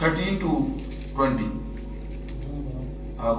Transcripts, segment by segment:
13 to 20।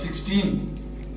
16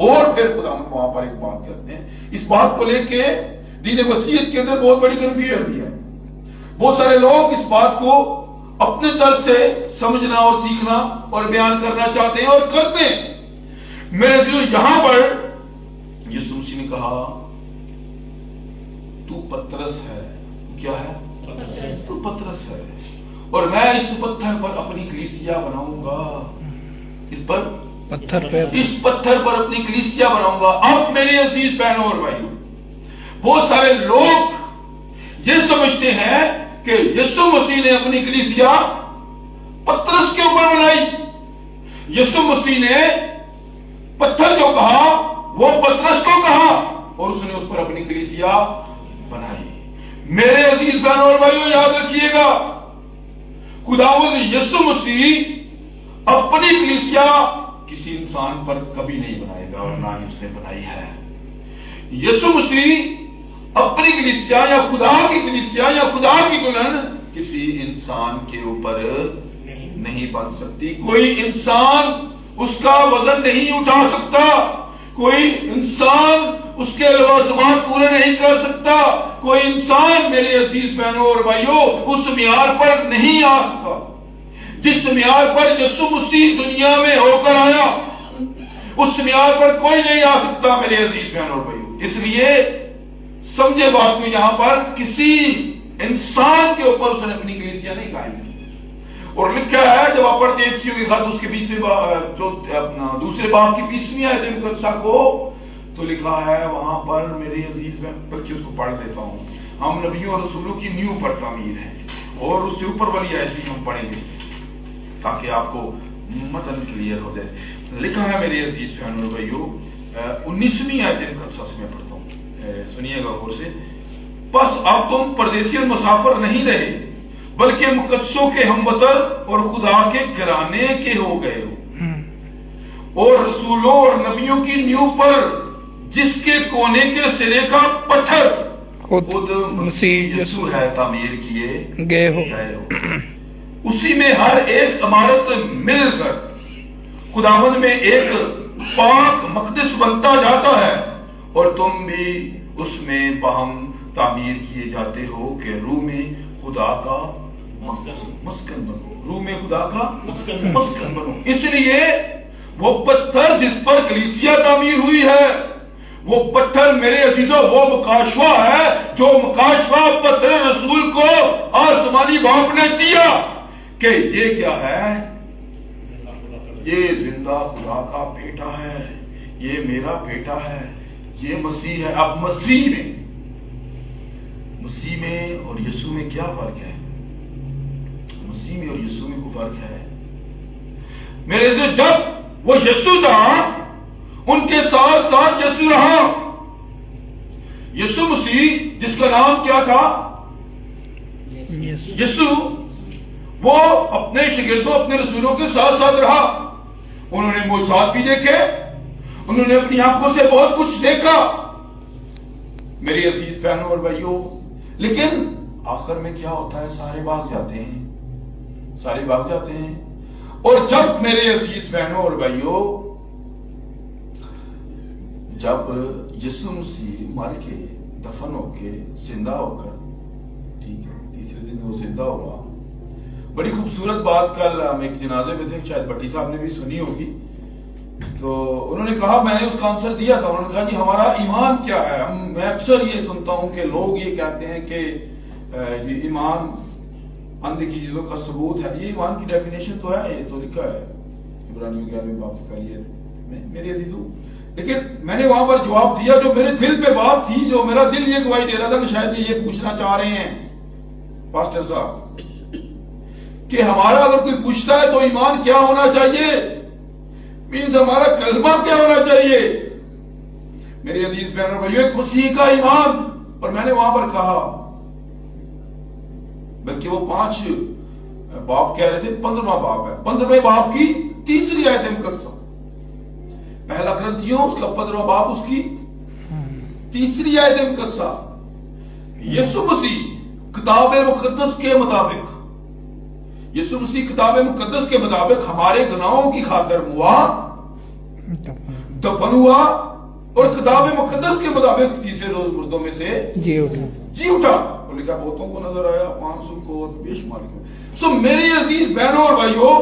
اور پھر خداوند وہاں پر ایک بات کہتے ہیں، اس بات کو لے کے دین وسیعت کے اندر بہت بڑی کنفیوژن بھی ہے. بہت سارے لوگ اس بات کو اپنے طرف سے سمجھنا اور سیکھنا اور بیان کرنا چاہتے ہیں اور کرتے ہیں. میرے عزیزو، یہاں پر یسوع مسیح نے کہا تو پترس ہے. کیا ہے؟ تو پترس ہے، اور میں اس پتھر پر اپنی کلیسیا بناؤں گا. اس پتھر پر اپنی کلیسیا بناؤں گا. اب میرے عزیز بہنوں اور بھائیوں، بہت سارے لوگ یہ سمجھتے ہیں کہ یسوع مسیح نے اپنی کلیسیا پترس کے اوپر بنائی. یسوع مسیح نے پتھر جو کہا وہ پترس کو کہا اور اس نے اس پر اپنی کلیسیا بنائی. میرے عزیز بہنوں اور بھائیوں، یاد رکھیے گا، خداوند یسوع مسیح اپنی کلیسیا کسی انسان پر کبھی نہیں بنائے گا اور نہ ہی اس نے بنائی ہے. یسوع مسیح اپنی کلیسیا یا خدا کی کلیسیا یا خدا کی دلہن کسی انسان کے اوپر نہیں بن سکتی. کوئی انسان اس کا وزن نہیں اٹھا سکتا، کوئی انسان اس کے لوازمات پورے نہیں کر سکتا، کوئی انسان میرے عزیز بہنوں اور بھائیوں اس معیار پر نہیں آ سکتا جس معیار پر یسوع مسیح دنیا میں ہو کر آیا. اس معیار پر کوئی نہیں آ سکتا میرے عزیز بہنوں اور بھائیوں. اس لیے سمجھے بات کو، یہاں پر کسی انسان کے اوپر اس نے اپنی کلیسیا نہیں قائم کی. اور لکھا ہے جب آپ پڑھتے ہیں افسیوں کے خط اس کے 20 جو دوسرے باب کی 20ویں آیت مقدسہ کو، تو لکھا ہے وہاں پر میرے عزیز میں، بلکہ اس کو پڑھ دیتا ہوں. ہم نبیوں اور رسولوں کی نیو پر تعمیر ہیں، اور اس سے اوپر والی آیت بھی ہم پڑھیں گے تاکہ آپ کو متن کلیئر ہو جائے. لکھا ہے میرے عزیز بہنوں اور بھائیوں 19ویں آیت مقدسہ سے میں پڑھتا ہوں، سنیے گا غور سے. پس اب تم پردیسی اور مسافر نہیں رہے بلکہ مقدسوں کے ہموطن اور خدا کے گھرانے کے ہو گئے ہو، اور رسولوں اور نبیوں کی نیو پر جس کے کونے کے سرے کا پتھر خود مسیح یسوع ہے تعمیر کیے گئے ہو. اسی میں ہر ایک عمارت مل کر خداوند میں ایک پاک مقدس بنتا جاتا ہے، اور تم بھی اس میں باہم تعمیر کیے جاتے ہو کہ روح میں خدا کا مسکن بنو. روح میں خدا کا مسکن بنو. اس لیے وہ پتھر جس پر کلیسیا تعمیر ہوئی ہے، وہ پتھر میرے عزیزوں وہ مکاشفہ ہے جو مکاشفہ پتھر رسول کو آسمانی باپ نے دیا کہ یہ کیا ہے، یہ زندہ خدا کا بیٹا ہے، یہ میرا بیٹا ہے، یہ مسیح ہے. اب مسیح میں اور یسوع میں کیا فرق ہے؟ مسیح میں اور یسوع میں کوئی فرق ہے؟ میرے عزیز، جب وہ یسوع تھا ان کے ساتھ ساتھ یسوع رہا. یسوع مسیح جس کا نام کیا تھا؟ یسوع. وہ اپنے شاگردوں اپنے رسولوں کے ساتھ ساتھ رہا. انہوں نے معجزات بھی دیکھے، انہوں نے اپنی آنکھوں سے بہت کچھ دیکھا میرے عزیز بہنوں اور بھائیوں. لیکن آخر میں کیا ہوتا ہے؟ سارے بھاگ جاتے ہیں. اور جب میرے عزیز بہنوں اور بھائیوں، جب یسوع مسیح مر کے دفن ہو کے زندہ ہو کر، ٹھیک ہے، تیسرے دن وہ زندہ ہوا. بڑی خوبصورت بات کل ہم ایک جنازے میں تھے، شاید بٹی صاحب نے بھی سنی ہوگی. تو انہوں نے کہا، میں نے اس کا آنسر دیا تھا، انہوں نے کہا جی ہمارا ایمان کیا ہے؟ میں اکثر یہ سنتا ہوں کہ لوگ یہ کہتے ہیں کہ یہ ایمان اندیکھی چیزوں کا ثبوت ہے. یہ ایمان کی ڈیفینیشن تو ہے، یہ تو لکھا ہے عبرانیوں 11 باب کی پہلی آیت میں میرے عزیزو. لیکن میں نے وہاں پر جواب دیا جو میرے دل پہ بات تھی، جو میرا دل یہ گواہی دے رہا تھا کہ شاید یہ پوچھنا چاہ رہے ہیں پاسٹر صاحب کہ ہمارا اگر کوئی پوچھتا ہے تو ایمان کیا ہونا چاہیے، مینز ہمارا کلمہ کیا ہونا چاہیے. میرے عزیز بہنوں بھائیو، ایک مسیح کا ایمان. اور میں نے وہاں پر کہا، بلکہ وہ 5 باب کہہ رہے تھے، 15واں باب ہے، 15ویں باب کی تیسری آیت مقدسہ، پہلا کرنتھیوں اس کا 15واں باب اس کی تیسری آیت مقدسہ. یسوع مسیح کتاب مقدس کے مطابق، یسوع مسیح کتاب مقدس کے مطابق ہمارے گناہوں کی خاطر ہوا دفن ہوا اور کتاب مقدس کے مطابق تیسرے روز مردوں میں سے جی اٹھا. تو لکھا بہتوں کو نظر آیا، 500 کو اور بے شمار کو. سو میری عزیز بہنوں اور بھائیوں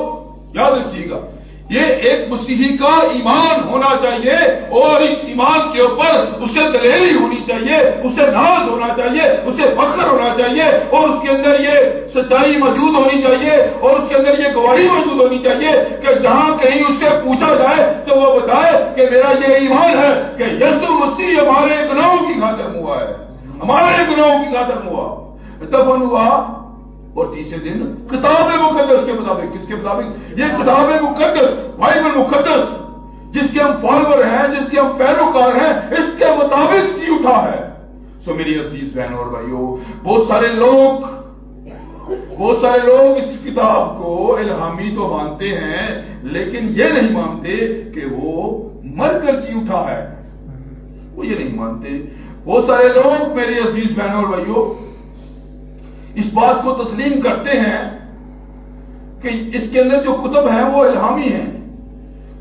یاد رکھیے گا، یہ ایک مسیحی کا ایمان ہونا چاہیے اور اس ایمان کے اوپر اسے دلیری ہونی چاہیے، اسے ناز ہونا چاہیے، اسے فخر ہونا چاہیے اور اس کے اندر یہ سچائی موجود ہونی چاہیے اور اس کے اندر یہ گواہی موجود ہونی چاہیے کہ جہاں کہیں اس سے پوچھا جائے تو وہ بتائے کہ میرا یہ ایمان ہے کہ یسوع مسیح ہمارے گناہوں کی خاطر ہوا ہے، ہمارے گناہوں کی خاطر ہوا، دفن ہوا اور تیسرے دن کتاب مقدس کے مطابق. کس کے مطابق؟ یہ کتاب مقدس، بائبل مقدس، جس کے ہم فالوور ہیں، جس کے ہم پیروکار ہیں، اس کے مطابق جی اٹھا ہے. سو میری عزیز بہنوں اور بھائیوں، بہت سارے لوگ اس کتاب کو الہامی تو مانتے ہیں لیکن یہ نہیں مانتے کہ وہ مر کر جی اٹھا ہے. وہ یہ نہیں مانتے. بہت سارے لوگ میری عزیز بہنوں اور بھائیوں اس بات کو تسلیم کرتے ہیں کہ اس کے اندر جو کتب ہیں وہ الہامی ہیں،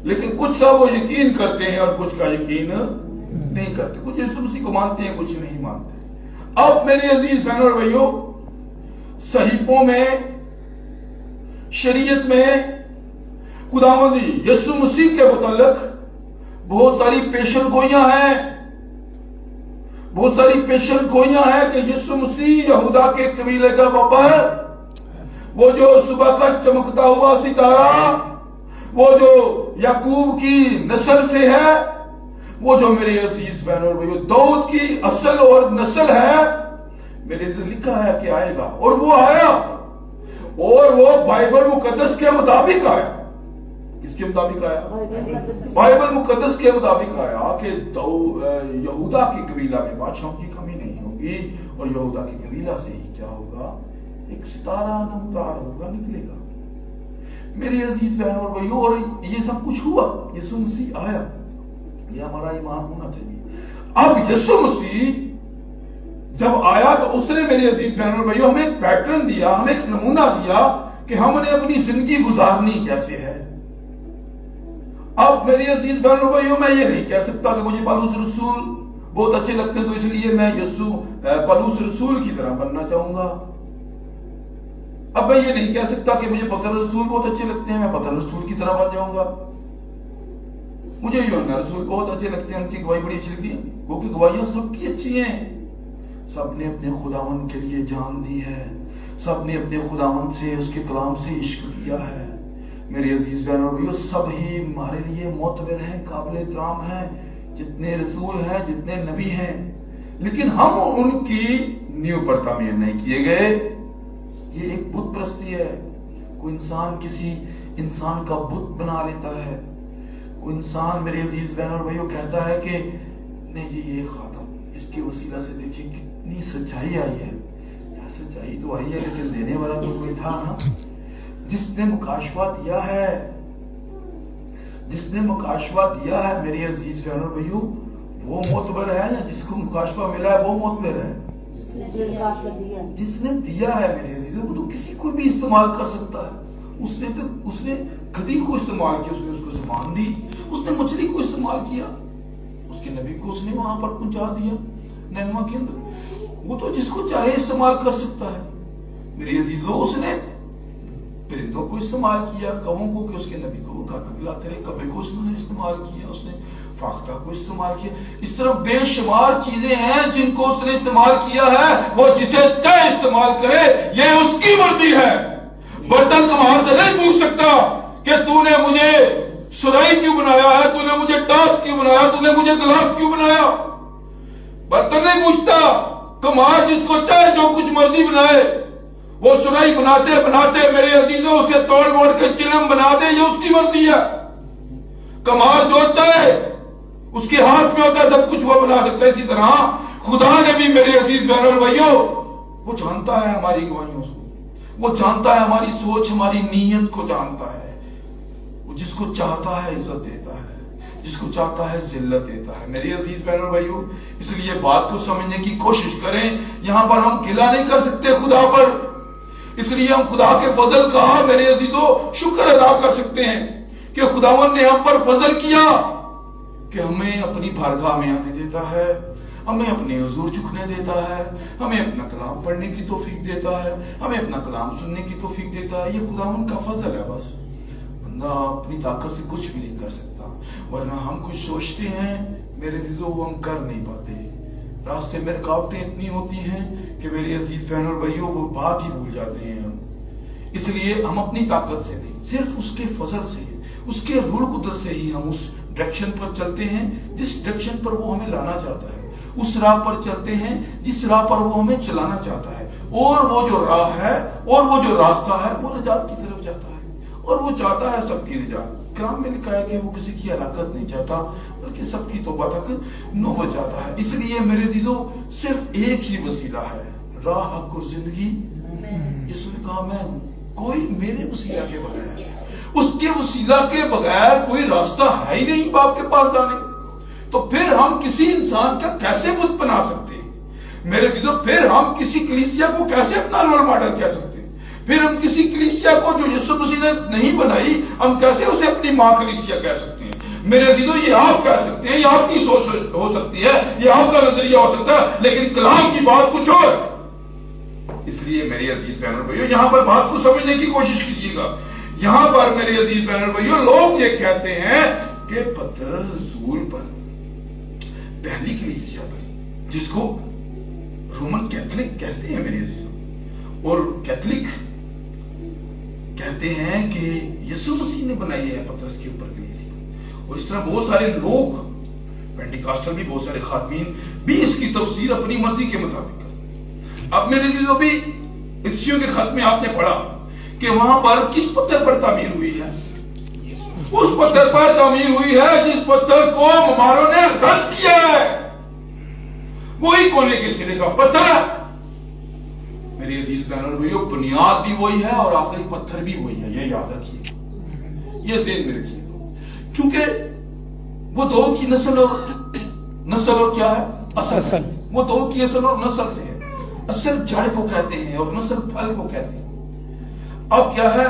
لیکن کچھ کا وہ یقین کرتے ہیں اور کچھ کا یقین نہیں کرتے. کچھ یسوع مسیح کو مانتے ہیں، کچھ نہیں مانتے. اب میری عزیز بہنوں اور بھائیوں، صحیفوں میں، شریعت میں خداوند یسوع مسیح کے متعلق بہت ساری پیشن گوئیاں ہیں، بہت ساری پیشن گوئیاں ہیں کہ یسوع مسیح یہودا کے قبیلے کا بابا ہے، وہ جو صبح کا چمکتا ہوا ستارہ، وہ جو یعقوب کی نسل سے ہے، وہ جو میرے عزیز بہنوں اور بھائیوں داؤد کی اصل اور نسل ہے، میرے سے لکھا ہے کہ آئے گا. اور وہ آیا اور وہ بائبل مقدس کے مطابق آیا. کس کے مطابق آیا؟ بائبل مقدس کے مطابق آیا کہ یہودا کی قبیلہ میں بادشاہوں کی کمی نہیں ہوگی اور یہودا کی قبیلہ سے ہی کیا ہوگا؟ ایک ستارہ نمودار ہوگا، نکلے گا. میری عزیز بہنوں اور بھائیوں، اور یہ سب کچھ ہوا. یسوع مسیح آیا، یہ ہمارا ایمان ہونا چاہیے. اب یسوع مسیح جب آیا تو اس نے میری عزیز بہنوں اور بھائیوں ہمیں ایک پیٹرن دیا، ہمیں ایک نمونہ دیا کہ ہم نے اپنی زندگی گزارنی کیسے ہے. اب میری عزیز بہنوں اور بھائیوں، میں یہ نہیں کہہ سکتا کہ مجھے پالوس رسول بہت اچھے لگتے تو اس لیے میں پالوس رسول کی طرح بننا چاہوں گا. اب میں یہ نہیں کہہ سکتا کہ مجھے پترس رسول بہت اچھے لگتے ہیں، میں پترس رسول کی طرح بن جاؤں گا. مجھے یوحنا رسول بہت اچھے لگتے ہیں، ان کی گواہی بڑی اچھی لگتی ہے، کیونکہ گواہیاں سب کی اچھی ہیں. سب نے اپنے خداوند کے لیے جان دی ہے، سب نے اپنے خداوند سے، اس کے کلام سے عشق کیا ہے. میری عزیز بہنوں بھائیو، سب ہی ہمارے لیے معتبر ہیں، قابل احترام ہیں، جتنے رسول ہیں، جتنے نبی ہیں، لیکن ہم ان کی نیو پر تعمیر نہیں کیے گئے. یہ ایک بت پرستی ہے. کوئی انسان کسی انسان کا بت بنا لیتا ہے. کوئی انسان میرے عزیز بہنوں اور بھائیو کہتا ہے کہ نہیں جی یہ خاتم، اس کے وسیلہ سے دیکھیں کتنی سچائی آئی ہے. سچائی تو آئی ہے لیکن دینے والا تو کوئی تھا نا. جس نے مکاشفہ دیا ہے، جس نے مکاشفہ دیا ہے میری عزیز بہنوں بھائیو، وہ معتبر ہے. یا جس کو مکاشفہ ملا ہے وہ معتبر ہے. جس نے دیا ہے میری عزیز، وہ تو کسی کو بھی استعمال کر سکتا ہے. اس نے گدھی کو استعمال کیا، اس نے اس کو زبان دی. اس نے مچھلی کو استعمال کیا، اس کے نبی کو اس نے وہاں پر پہنچا دیا نینوا کے اندر. وہ تو جس کو چاہے استعمال کر سکتا ہے. میری عزیزوں، اس نے پرندوں کو استعمال کیا، کووں کو کہ اس کے نبی کو وہ کھانا کھلاتے رہے. کبے کو اس نے استعمال کیا، اس نے فاختہ کو استعمال کیا. اس طرح بے شمار چیزیں ہیں جن کو اس نے استعمال کیا ہے. وہ جسے چاہے استعمال کرے، یہ اس کی مرضی ہے. برتن کمہار سے نہیں پوچھ سکتا کہ تو نے مجھے سرائی کیوں بنایا ہے، تو نے مجھے ٹاس کیوں بنایا، تو نے مجھے گلاس کیوں بنایا. برتن نہیں پوچھتا. کمہار جس کو چاہے جو کچھ مرضی بنائے. وہ سرائی بناتے بناتے میرے عزیزوں اسے توڑ موڑ کے چلم بنا دے، یہ اس کی مرضی ہے. کمہار جو چاہے اس کے ہاتھ میں ہوتا ہے، سب کچھ وہ بنا سکتا ہے. اسی طرح خدا نے بھی میرے عزیز بہنوں اور بھائیوں، وہ جانتا ہے ہماری گواہیوں کو، وہ جانتا ہے ہماری سوچ، ہماری نیت کو جانتا ہے. وہ جس کو چاہتا ہے عزت دیتا ہے، جس کو چاہتا ہے ذلت دیتا ہے. میری عزیز بہنوں اور بھائیوں، اس لیے بات کو سمجھنے کی کوشش کریں. یہاں پر ہم گلہ نہیں کر سکتے خدا پر، اس لیے ہم خدا کے فضل کا میرے عزیزوں شکر ادا کر سکتے ہیں کہ خداوند نے ہم پر فضل کیا. کہ ہمیں اپنی بارگاہ میں آنے دیتا ہے، ہمیں اپنے حضور جھکنے دیتا ہے، ہمیں اپنا کلام پڑھنے کی توفیق دیتا ہے، ہمیں اپنا کلام سننے کی توفیق دیتا ہے۔ یہ خداوند کا فضل ہے بس، بندہ اپنی طاقت سے کچھ بھی نہیں کر سکتا، ورنہ ہم کچھ سوچتے ہیں میرے عزیزوں وہ ہم کر نہیں پاتے۔ راستے میں رکاوٹیں اتنی ہوتی ہیں کہ میرے عزیز بہن اور بھائیوں وہ بات ہی بھول جاتے ہیں ہم۔ اس لیے ہم اپنی طاقت سے نہیں، صرف اس کے فضل سے، اس کے روح القدس سے ہی ہم اس ڈائریکشن پر چلتے ہیں جس ڈائریکشن پر وہ ہمیں لانا چاہتا ہے، اس راہ پر چلتے ہیں جس راہ پر وہ ہمیں چلانا چاہتا ہے، اور وہ جو راہ ہے اور وہ جو راستہ ہے وہ نجات کی طرف جاتا ہے، اور وہ چاہتا ہے سب کی نجات۔ کلام میں لکھا ہے کہ وہ کسی کی ہلاکت نہیں چاہتا بلکہ سب کی توبہ تک نوبت چاہتا ہے۔ اس لیے میرے عزیزوں صرف ایک ہی وسیلہ ہے، راہ، حق اور زندگی۔ یسوع نے کہا میں ہوں، کوئی میرے وسیلہ کے بغیر، اس کے وسیلہ کے بغیر کوئی راستہ ہے ہی نہیں باپ کے پاس جانے۔ تو پھر ہم کسی انسان کا کیسے بت بنا سکتے ہیں میرے عزیزوں؟ پھر ہم کسی کلیسیا کو کیسے اپنا رول ماڈل کہہ سکتے ہیں؟ پھر ہم کسی کلیسیا کو جو یسوع مسیح نے نہیں بنائی ہم کیسے اسے اپنی ماں کلیسیا کہہ سکتے ہیں؟ میرے عزیزوں یہ آپ کہہ سکتے ہیں، یہ آپ کی سوچ ہو سکتی ہے، یہ آپ کا نظریہ ہو سکتا ہے، لیکن کلام کی بات کچھ اور ہے۔ اس لیے میرے عزیز بہن اور بھائیوں یہاں پر بات کو سمجھنے کی کوشش کیجیے گا۔ یہاں پر میرے عزیز بہن اور بھائیوں لوگ یہ کہتے ہیں کہ پطرس رسول پر، پہلی کلیسیا پر، جس کو رومن کیتھولک کہتے ہیں میرے عزیزوں، اور کیتھولک کہتے ہیں کہ یسوع مسیح نے بنائی ہے پطرس کے اوپر کلیسیا، اور اس طرح بہت سارے لوگ پینٹیکاسٹل بھی، بہت سارے خادمین بھی اس کی تفسیر اپنی مرضی کے مطابق کرتے ہیں۔ اب میرے عزیزوں بھی افسیوں کے خط میں آپ نے پڑھا کہ وہاں پر کس پتھر پر تعمیر ہوئی ہے؟ اس پتھر پر تعمیر ہوئی ہے جس پتھر کو مماروں نے رد کیا ہے، وہی کونے کے سرے کا پتھر ہے۔ میری عزیز بہن اور بھائیوں بنیاد بھی وہی ہے اور آخری پتھر بھی وہی ہے، یہ یاد رکھیے، یہ ذہن میں رکھیے، کیونکہ وہ دو کی نسل اور کیا ہے؟ اصل۔ وہ دو کی اصل اور نسل سے ہے، اصل جڑ کو کہتے ہیں اور نسل پھل کو کہتے ہیں۔ اب کیا ہے؟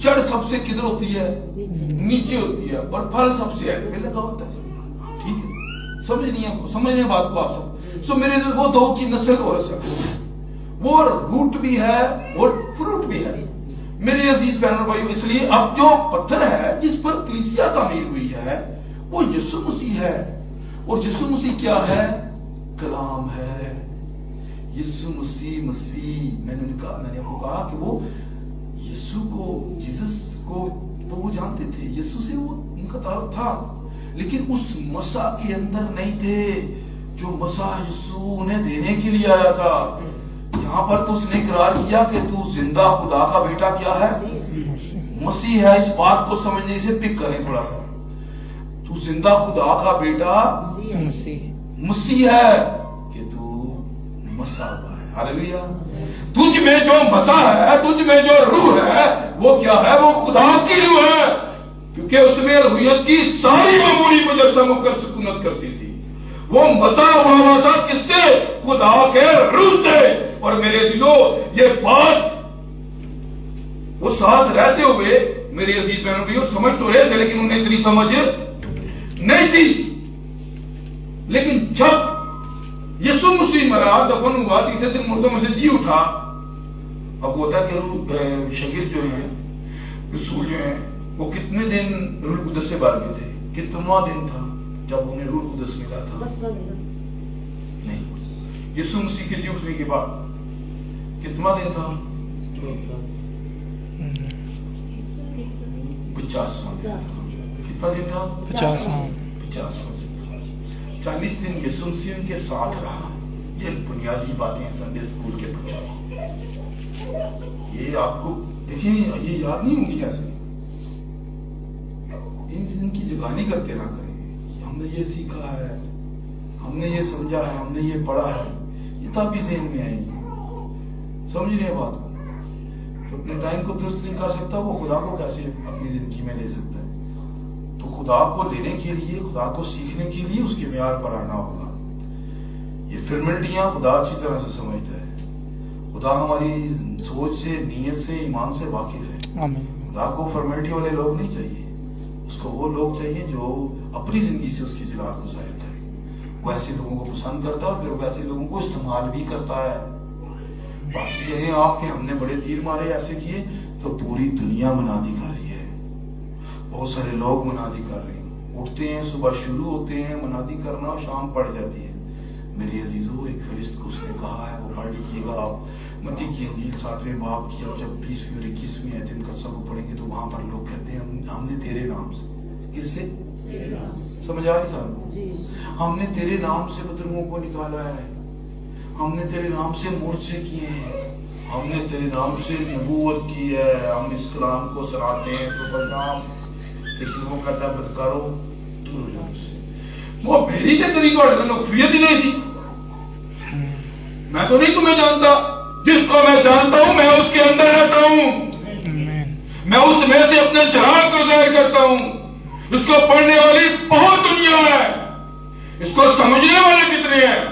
جڑ سب سے کدھر ہوتی ہے؟ نیچے ہوتی ہے، اور پھل سب سے اینڈ پہ لگا ہوتا ہے۔ ٹھیک ہے، سمجھنے بات کو آپ سب۔ میرے وہ دو کی نسل اور اصل، وہ روٹ بھی ہے اور فروٹ بھی ہے میرے عزیز بہن اور بھائیوں۔ اس لیے اب جو پتھر ہے جس پر کلیسیا تعمیر ہوئی ہے وہ یسوع مسیح ہے، اور یسوع مسیح کیا ہے؟ کلام ہے۔ یسوع مسیح میں نے آپ کو کہا کہ وہ یسوع کو، جیسس کو تو وہ جانتے تھے، یسوع سے وہ ان کا تعارف تھا، لیکن اس مسیح کے اندر نہیں تھے جو مسیح یسوع انہیں دینے کے لیے آیا تھا۔ یہاں پر تو اس نے اقرار کیا کہ تو زندہ خدا کا بیٹا کیا ہے؟ مسیح ہے۔ اس بات کو سمجھنے سے پک کریں تھوڑا سا، تو زندہ خدا کا بیٹا مسیح ہے کہ تو مسیح ہے۔ ہاللیلویا۔ تجھ میں جو مسیح ہے، تجھ میں جو روح ہے وہ کیا ہے؟ وہ خدا کی روح ہے، کیونکہ اس میں الوہیت کی ساری معمولی مجسم ہو کر سکونت کرتی تھی۔ وہ مسیح ہوا تھا کس سے؟ خدا کے روح سے۔ اور میرے عزیزو یہ بات وہ ساتھ رہتے ہوئے میرے عزیز بہنوں بھی سمجھ تو رہے تھے، لیکن انہیں اتنی سمجھ نہیں تھی۔ لیکن جب یسوع مسیح مرا، دفن ہوا، تیسرے دن مردوں میں سے جی اٹھا، اب ہوتا ہے کہ شاگرد جو ہیں، رسول جو ہیں، وہ کتنے دن روح القدس سے بھر گئے تھے؟ کتنا دن تھا جب انہیں روح القدس ملا تھا؟ نہیں، یسوع مسیح کے جی اٹھنے کے بعد کتنا دن تھا؟ 50واں دن۔ کتنا دن تھا؟ 50واں دن۔ 40 دن یسوع مسیح ان کے ساتھ رہا۔ یہ بنیادی باتیں ہیں سنڈے اسکول کے بچوں، یہ آپ کو دیکھیں یہ یاد نہیں ہوں گی کیسے، ان کی جگانی کرتے نہ کریں۔ ہم نے یہ سیکھا ہے، ہم نے یہ سمجھا ہے، ہم نے یہ پڑھا ہے، یہ تب بھی ذہن میں آئیں گی۔ سمجھ رہے ہیں بات کو؟ جو اپنے ٹائم کو درست نہیں کر سکتا وہ خدا کو کیسے اپنی زندگی میں لے سکتا ہے؟ تو خدا کو لینے کے لیے، خدا کو سیکھنے کے لیے اس کے معیار پر آنا ہوگا۔ یہ فرملٹیاں خدا اچھی طرح سے سمجھتا ہے، خدا ہماری سوچ سے، نیت سے، ایمان سے واقف ہے۔ خدا کو فرملٹی والے لوگ نہیں چاہیے، اس کو وہ لوگ چاہیے جو اپنی زندگی سے اس کی جلال کو ظاہر کریں۔ وہ ایسے لوگوں کو پسند کرتا ہے اور پھر وہ ایسے لوگوں کو استعمال بھی کرتا ہے۔ بات یہ ہے آپ کہ ہم نے بڑے تیر مارے ایسے کیے تو پوری دنیا منادی کر رہی ہے، بہت سارے لوگ منادی کر رہے ہیں، اٹھتے ہیں صبح شروع ہوتے ہیں منادی کرنا اور شام پڑ جاتی ہے۔ میرے عزیزو، ایک فرشت کو اس نے کہا ہے، وہ پڑھ لیجیے گا آپ، متی کی انجیل 7ویں باب کی، اور جب 20ویں اور 21ویں آیت مقدسہ کو پڑھیں گے تو وہاں پر لوگ کہتے ہیں ہم نے تیرے نام سے، کس سے؟ سمجھ آ رہی صاحب؟ ہم نے تیرے نام سے بزرگوں کو نکالا ہے، ہم نے تیرے نام سے مورچے کیے ہیں، ہم نے تیرے نام سے نبوت کی ہے، ہم اس کلام کو سناتے ہیں تو نام۔ لیکن وہ کہتا ہے بدکارو دور ہو جاؤ سے، وہ میری تے تیری توڑے نکفیت ہی نہیں سی، میں تو نہیں تمہیں جانتا، جس کو میں جانتا ہوں میں اس کے اندر رہتا ہوں، میں اس میں سے اپنے جلال کو ظاہر کرتا ہوں۔ اس کو پڑھنے والی بہت دنیا ہے، اس کو سمجھنے والے کتنے ہیں،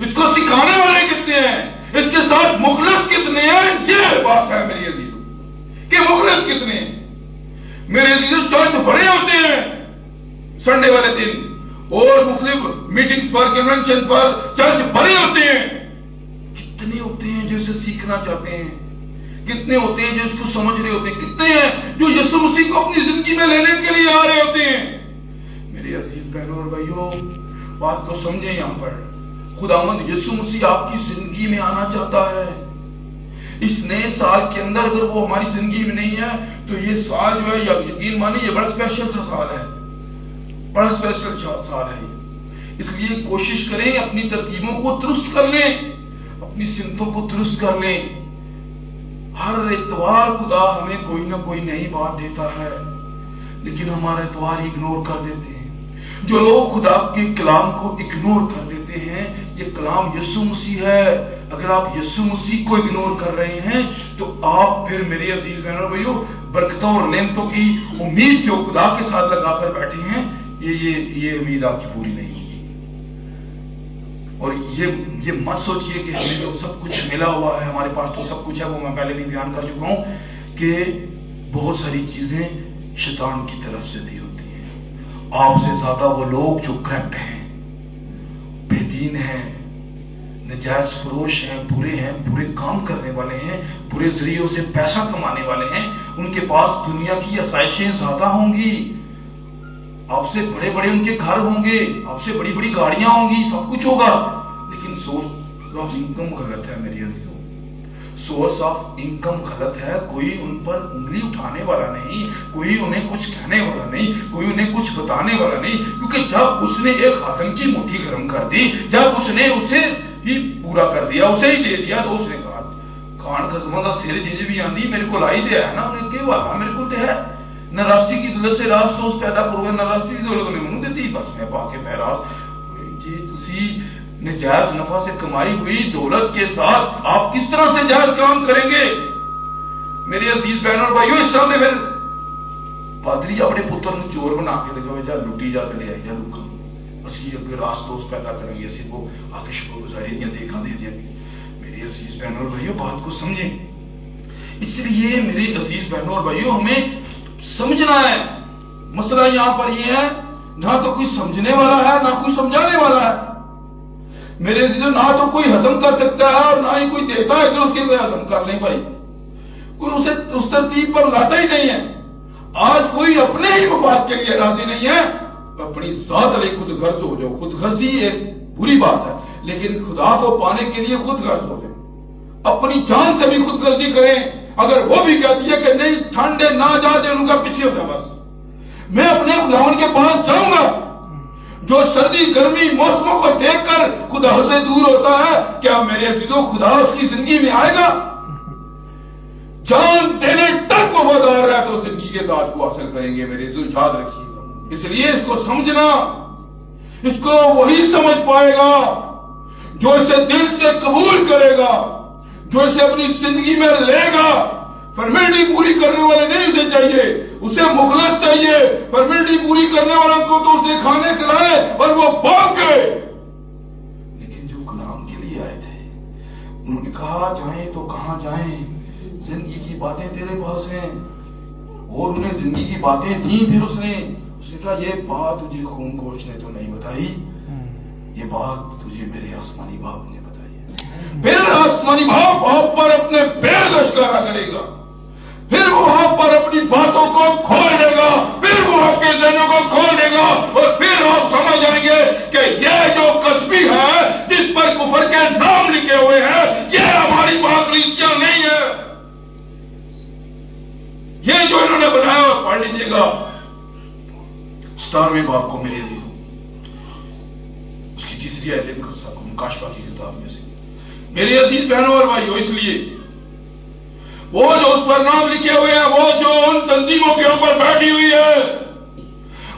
اس کو سکھانے والے کتنے ہیں، اس کے ساتھ مخلص کتنے ہیں، یہ بات ہے میری عزیزوں کہ مخلص کتنے ہیں۔ میرے عزیزوں، چرچ بڑے ہوتے ہیں سنڈے والے دن اور مختلف میٹنگز پر، کنونشن پر چرچ بڑے ہوتے ہیں، کتنے ہوتے ہیں جو اسے سیکھنا چاہتے ہیں، کتنے ہوتے ہیں جو اس کو سمجھ رہے ہوتے ہیں، کتنے ہیں جو یسوع مسیح کو اپنی زندگی میں لینے کے لیے آ رہے ہوتے ہیں۔ میرے عزیز بہنوں اور بھائیوں، بات کو سمجھیں، یہاں پر خداوند یسوع مسیح آپ کی زندگی میں آنا چاہتا ہے۔ اس نئے سال کے اندر اگر وہ ہماری زندگی میں نہیں ہے تو یہ سال جو ہے، یقین مانی، یہ بڑا اسپیشل سا سال ہے، بڑا اسپیشل سال ہے۔ اس لیے کوشش کریں اپنی ترتیبوں کو درست کر لیں، اپنی سمتوں کو درست کر لیں۔ ہر اتوار خدا ہمیں کوئی نہ کوئی نئی بات دیتا ہے، لیکن ہمارا اتوار اگنور کر دیتے ہیں۔ جو لوگ خدا کے کلام کو اگنور کر دیتے ہیں، یہ کلام یسوع مسیح ہے۔ اگر آپ یسوع مسیح کو اگنور کر رہے ہیں تو آپ پھر میرے عزیز بہنوں اور بھائیوں برکتوں اور نعمتوں کی امید جو خدا کے ساتھ لگا کر بیٹھے ہیں، یہ امید آپ کی پوری نہیں ہوگی۔ اور یہ مت سوچئے کہ ہمیں تو سب کچھ ملا ہوا ہے، ہمارے پاس تو سب کچھ ہے، وہ میں پہلے بھی بیان کر چکا ہوں کہ بہت ساری چیزیں شیطان کی طرف سے بھی ہوتی ہیں۔ آپ سے زیادہ وہ لوگ جو کرپٹ ہیں، بے دین ہیں، نجائز فروش ہیں، برے کام کرنے والے ہیں، برے ذریعوں سے پیسہ کمانے والے ہیں، ان کے پاس دنیا کی آسائشیں زیادہ ہوں گی، آپ سے بڑے بڑے ان کے گھر ہوں گے، آپ سے بڑی بڑی گاڑیاں ہوں گی، سب کچھ ہوگا، لیکن سورس آف انکم غلط ہے میری عزیزوں، سورس آف انکم غلط ہے۔ کوئی ان پر انگلی اٹھانے والا نہیں، کوئی انہیں کچھ کہنے والا نہیں، کوئی انہیں کچھ بتانے والا نہیں، کیونکہ جب اس نے ایک خادم کی مٹھی گرم کر دی، جب اس نے اسے ہی پورا کر دیا، اسے ہی دے دیا، تو اس نے کہا کھان خزمہ دا سیر جی بھی آندی میرے کو لائی دیا ہے نا، انہیں کہ والا میرے کو تے ہے، نہ راستی کی دولت سے راست دوست پیدا کرو گے، نہ راستی کی دولت نے منہ دیتی، بس میں پاکے بہراست۔ یہ تسی نجائز نفع سے کمائی ہوئی دولت کے ساتھ آپ کس طرح سے جائز کام کریں گے؟ میرے عزیز بہنوں اور بھائیوں، اس طرح دے پھر پادری اپنے پتر نو چور بنا کے دکھاوے، جا لٹی جا تے لے آئی جا لکا، اسی اگے راست دوست پیدا کریں گے، اسی کو آ کے شکر گزاری دیا دیکھا دے دیا گے۔ میرے عزیز بہنوں اور بھائیوں، بات کو سمجھیں۔ اس لیے میرے عزیز بہنوں اور بھائیوں، ہمیں سمجھنا ہے۔ مسئلہ یہاں پر یہ ہے، نہ تو کوئی سمجھنے والا ہے، نہ کوئی سمجھانے والا ہے۔ میرے عزیزوں، نہ تو کوئی ہضم کر سکتا ہے اور نہ ہی کوئی دیتا ہے جو اس کے لیے ہضم کر لیں بھائی، کوئی اسے اس ترتیب پر لاتا ہی نہیں ہے۔ آج کوئی اپنے ہی مفاد کے لیے راضی نہیں ہے، اپنی ذات لے خود غرض ہو جاؤ۔ خود غرضی ایک بری بات ہے، لیکن خدا کو پانے کے لیے خود غرض ہو جائے، اپنی جان سے بھی خود غرضی کریں۔ اگر وہ بھی کہتی ہے کہ نہیں ٹھنڈے نہ جا دے، ان کا پیچھے ہوتا ہے، بس میں اپنے خداوند کے پاس جاؤں گا۔ جو سردی گرمی موسموں کو دیکھ کر خدا سے دور ہوتا ہے، کیا میرے عزیزوں خدا اس کی زندگی میں آئے گا؟ جان دینے تک وہ وفادار ہے تو زندگی کے داج کو حاصل کریں گے۔ میرے عزیزوں یاد رکھیے گا، اس لیے اس کو سمجھنا، اس کو وہی سمجھ پائے گا جو اسے دل سے قبول کرے گا، جو اسے اپنی زندگی میں لے گا۔ فرمیلٹی پوری کرنے والے نہیں اسے چاہیے، اسے مخلص چاہیے۔ فرمیلٹی پوری کرنے والا کو تو اس نے کھانے کھلائے اور وہ بھاگ گئے، لیکن جو کلام کے لیے آئے تھے انہوں نے کہا جائیں تو کہاں جائیں، زندگی کی باتیں تیرے پاس ہیں، اور انہیں زندگی کی باتیں دیں۔ پھر اس نے اس نے کہا یہ بات تجھے خون گوشت نے تو نہیں بتائی، یہ بات تجھے میرے آسمانی باپ نے بتائی ہے۔ پھر آسمانی باپ آپ پر اپنے بید اشکارا کرے گا، پھر وہ آپ پر اپنی باتوں کو کھول دے گا، پھر وہ آپ کے ذہنوں کو کھول دے گا، اور پھر آپ سمجھ جائیں گے کہ یہ جو کسبی ہے جس پر کفر کے نام لکھے ہوئے ہیں، یہ ہماری باکلیسیاں نہیں ہے، یہ جو انہوں نے بنایا پڑھ لیجئے گا 17ویں باب کو میرے عزیزوں، اس کی تیسری آیت مکاشفہ کی کتاب میں سے۔ میرے عزیز بہنوں اور بھائیوں، اس لیے وہ جو اس پر نام لکھے ہوئے ہیں، وہ جو ان تنظیموں کے اوپر بیٹھی ہوئی ہے،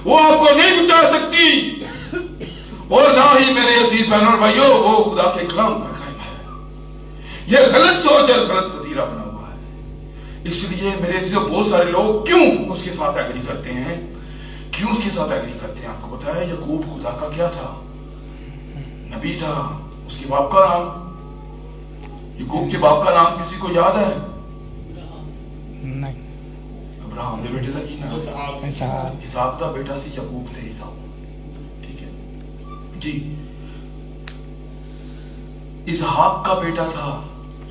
وہ آپ کو نہیں بچا سکتی، اور نہ ہی میرے عزیز بہنوں اور بھائیوں وہ خدا کے کلام پر قائم ہے۔ یہ غلط سوچ اور غلط وتیرہ بنا ہوا ہے۔ اس لیے میرے عزیزوں بہت سارے لوگ کیوں اس کے ساتھ ایگری کرتے ہیں، کیوں اس کے ساتھ ایگری کرتے ہیں؟ آپ کو پتا ہے یعقوب خدا کا کیا تھا؟ نبی تھا۔ اس کے باپ کا نام، یعقوب کے باپ کا نام کسی کو یاد ہے؟ نہیں۔ ابراہم نے بیٹے کا کی نام اسحاق کا بیٹا سی یعقوب تھے، اسحاق، ٹھیک ہے جی، اسحاق کا بیٹا تھا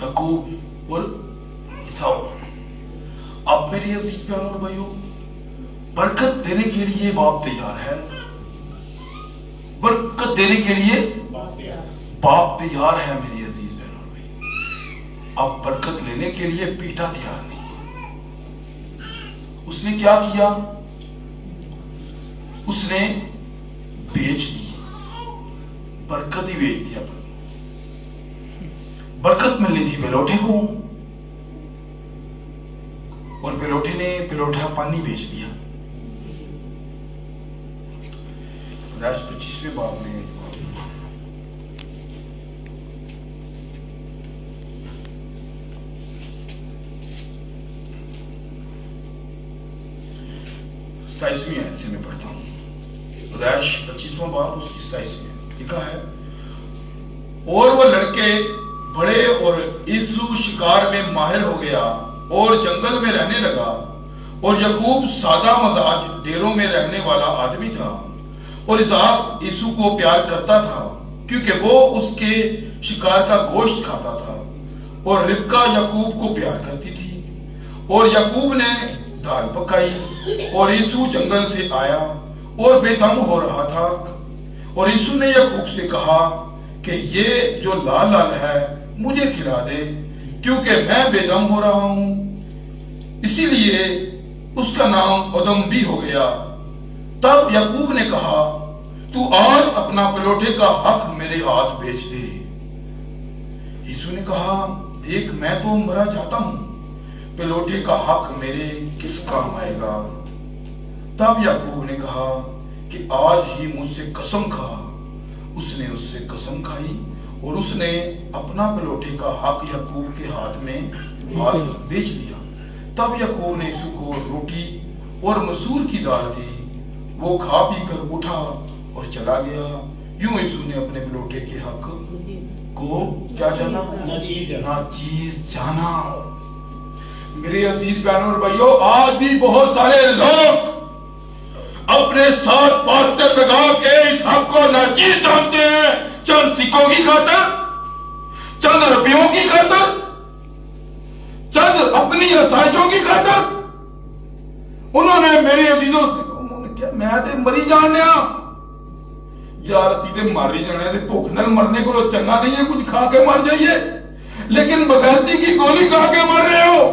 یعقوب اور اسحاق۔ اب میری عزیز بہنوں اور بھائیوں، برکت دینے کے لیے باپ تیار ہے، برکت دینے کے لیے باپ تیار ہے میری عزیز بہنوں اور بھائیوں۔ اب برکت لینے کے لیے بیٹا تیار نہیں ہے۔ اس نے کیا کیا؟ اس نے بیچ دی، برکت ہی بیچ دیا۔ برکت ملنی تھی بیلوٹے کو، اور بیلوٹے نے بیلوٹا پانی بیچ دیا۔ 25ویں باب میں ستائیسویں آیت سے میں پڑھتا ہوں۔ پیدائش 25واں باب اس کی 27ویں لکھا ہے، اور وہ لڑکے بڑے اور عیسو شکار میں ماہر ہو گیا اور جنگل میں رہنے لگا، اور یعقوب سادہ مزاج ڈیروں میں رہنے والا آدمی تھا، اور اسحاق عیسو کو پیار کرتا تھا کیونکہ وہ اس کے شکار کا گوشت کھاتا تھا، اور ربکا یعقوب کو پیار کرتی تھی، اور یعقوب نے دال پکائی، اور عیسو جنگل سے آیا اور بے دم ہو رہا تھا، اور عیسو نے یعقوب سے کہا کہ یہ جو لال لال ہے مجھے کھلا دے، کیونکہ میں بے دم ہو رہا ہوں۔ اسی لیے اس کا نام ادم بھی ہو گیا۔ تب یعقوب نے کہا، تو آج اپنا پلوٹے کا حق میرے ہاتھ بیچ دے۔ یسوع نے کہا، دیکھ میں تو مرا جاتا ہوں، پلوٹے کا حق میرے کس کام آئے گا؟ تب یعقوب نے کہا کہ آج ہی مجھ سے قسم کھا۔ اس نے اس سے قسم کھائی، اور اس نے اپنا پلوٹے کا حق یعقوب کے ہاتھ میں بیچ دیا۔ تب یعقوب نے یسوع کو روٹی اور مسور کی دال دی، وہ کھا پی کر اٹھا اور چلا گیا۔ یوں یسوع نے اپنے پلوٹے کے حق کو کیا جانا؟ ناچیز جانا۔ میرے عزیز بہنوں اور بھائیوں، آج بھی بہت سارے لوگ اپنے ساتھ پاسٹر لگا کے اس حق کو ناچیز جانتے ہیں، چند سکوں کی خاطر، چند روپیوں کی خاطر، چند اپنی آسائشوں کی خاطر۔ انہوں نے میرے عزیزوں سے کیا میں تے مری جاننے یار، اسی تے ماری جانے تے بھوک نال مرنے کو چنگا نہیں ہے کچھ کھا کے مر جائیے، لیکن بغیرتی کی گولی کھا کے مر رہے ہو۔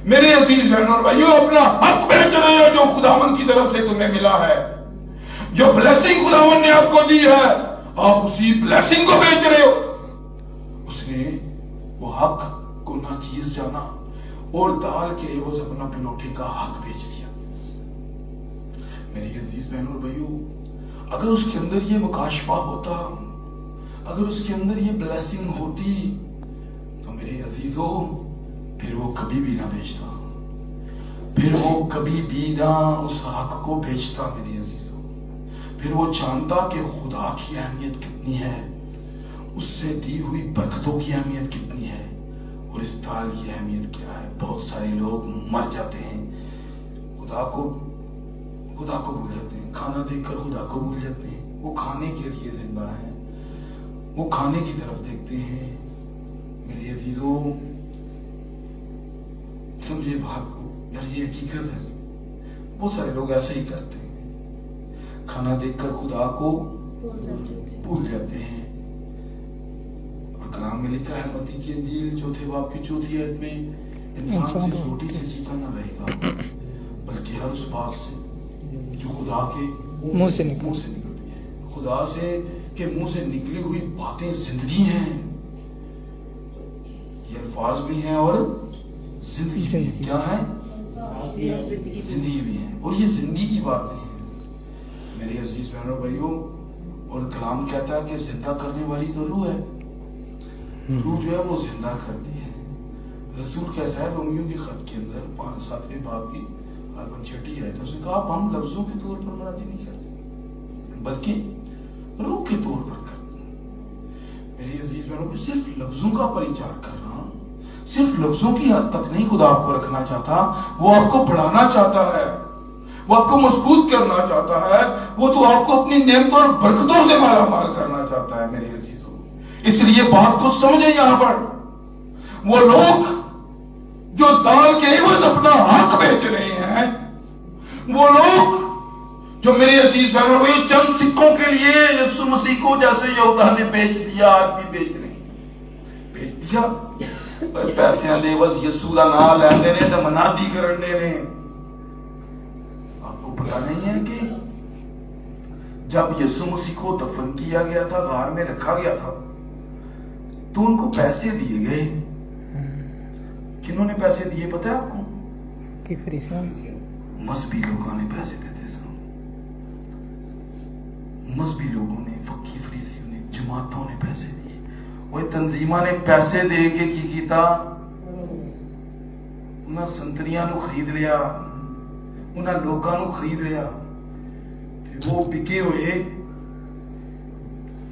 میرے عزیز بہنوں اور بھائیوں، اپنا حق بیچ رہے ہو جو خداوند کی طرف سے تمہیں ملا ہے، جو بلیسنگ خداوند نے آپ کو دی ہے، آپ اسی بلیسنگ کو بیچ رہے ہو۔ اس نے وہ حق کو ناچیز جانا اور دال کے عوض اپنا پلوٹے کا حق بیچ دیا۔ میری عزیز بہنوں اور بھائیوں، اگر اس کے اندر یہ مکاشفہ ہوتا، اگر اس کے اندر یہ بلیسنگ ہوتی، تو میرے عزیزوں پھر وہ کبھی بھی نہ بیچتا، پھر وہ کبھی بھی نہ اس حق کو بیچتا۔ میری عزیزوں، پھر وہ جانتا کہ خدا کی اہمیت کتنی ہے، اس سے دی ہوئی برکتوں کی اہمیت کتنی ہے، اور اس دال کی اہمیت کیا ہے۔ بہت سارے لوگ مر جاتے ہیں، خدا کو خدا کو بھول جاتے ہیں، کھانا دیکھ کر خدا کو بھول جاتے ہیں۔ وہ کھانے کے لیے زندہ ہیں، وہ کھانے کی طرف دیکھتے ہیں۔ میرے عزیزو سمجھے بات کو، یار یہ حقیقت ہے۔ بہت سارے لوگ ایسے ہی کرتے ہیں، کھانا دیکھ کر خدا کو بھول جاتے ہیں۔ اور کلام میں لکھا ہے متی کی انجیل 4 باب کی 4 آیت میں، انسان صرف روٹی سے جیتا نہ رہے گا بلکہ ہر اس بات سے جو خدا کے منہ سے نکلتی ہے۔ خدا سے کے منہ سے نکلی ہوئی باتیں زندگی ہیں، یہ الفاظ بھی ہیں اور زندگی بھی ہیں۔ کیا ہے؟ زندگی بھی ہیں، اور یہ زندگی کی باتیں ہیں میرے عزیز بہنوں بھائیوں۔ اور کلام کہتا ہے کہ زندہ کرنے والی تو روح ہے، روح جو ہے وہ زندہ کرتی ہے۔ رسول کہتا ہے رومیوں کے خط کے اندر 7ویں باب کی 6 آیت، اس نے کہا ہم لفظوں کے طور پر منادی نہیں کرتے بلکہ روح کے طور پر کرتے ہیں۔ میرے عزیز بہنوں، صرف لفظوں کا پریچار کرنا، صرف لفظوں کی حد تک نہیں خدا آپ کو رکھنا چاہتا، وہ آپ کو بڑھانا چاہتا ہے، وہ آپ کو مضبوط کرنا چاہتا ہے، وہ تو آپ کو اپنی نعمتوں اور برکتوں سے مالا مال کرنا چاہتا ہے میرے عزیزوں۔ اس لیے بات کو سمجھیں، یہاں پر وہ لوگ جو دال کے عوض اپنا حق بیچ رہے ہیں، وہ لوگ جو میرے عزیز بہنوں وہی چند سکوں کے لیے یسوع مسیح کو جیسے یہودا نے بیچ دیا، آج بھی بیچ رہے ہیں، بیچ دیا پیسے دے بس یسوع کا نام لیندے نے تے منادی کرن دے نے۔ آپ کو پتہ نہیں ہے کہ جب یسوع مسیح کو دفن کیا گیا تھا، غار میں رکھا گیا تھا، تو ان کو پیسے دیے گئے۔ کنہوں نے پیسے دیے پتہ ہے آپ کو؟ مذہبی لوگوں نے پیسے دیتے سن، مذہبی لوگوں نے، فقی فریسیوں نے، جماعتوں نے پیسے دیے، وہ تنظیمہ نے پیسے دے کے کی کیتا، انہاں سنتریاں نو خرید لیا، انہاں لوکاں نو خرید لیا، تے وہ بکے ہوئے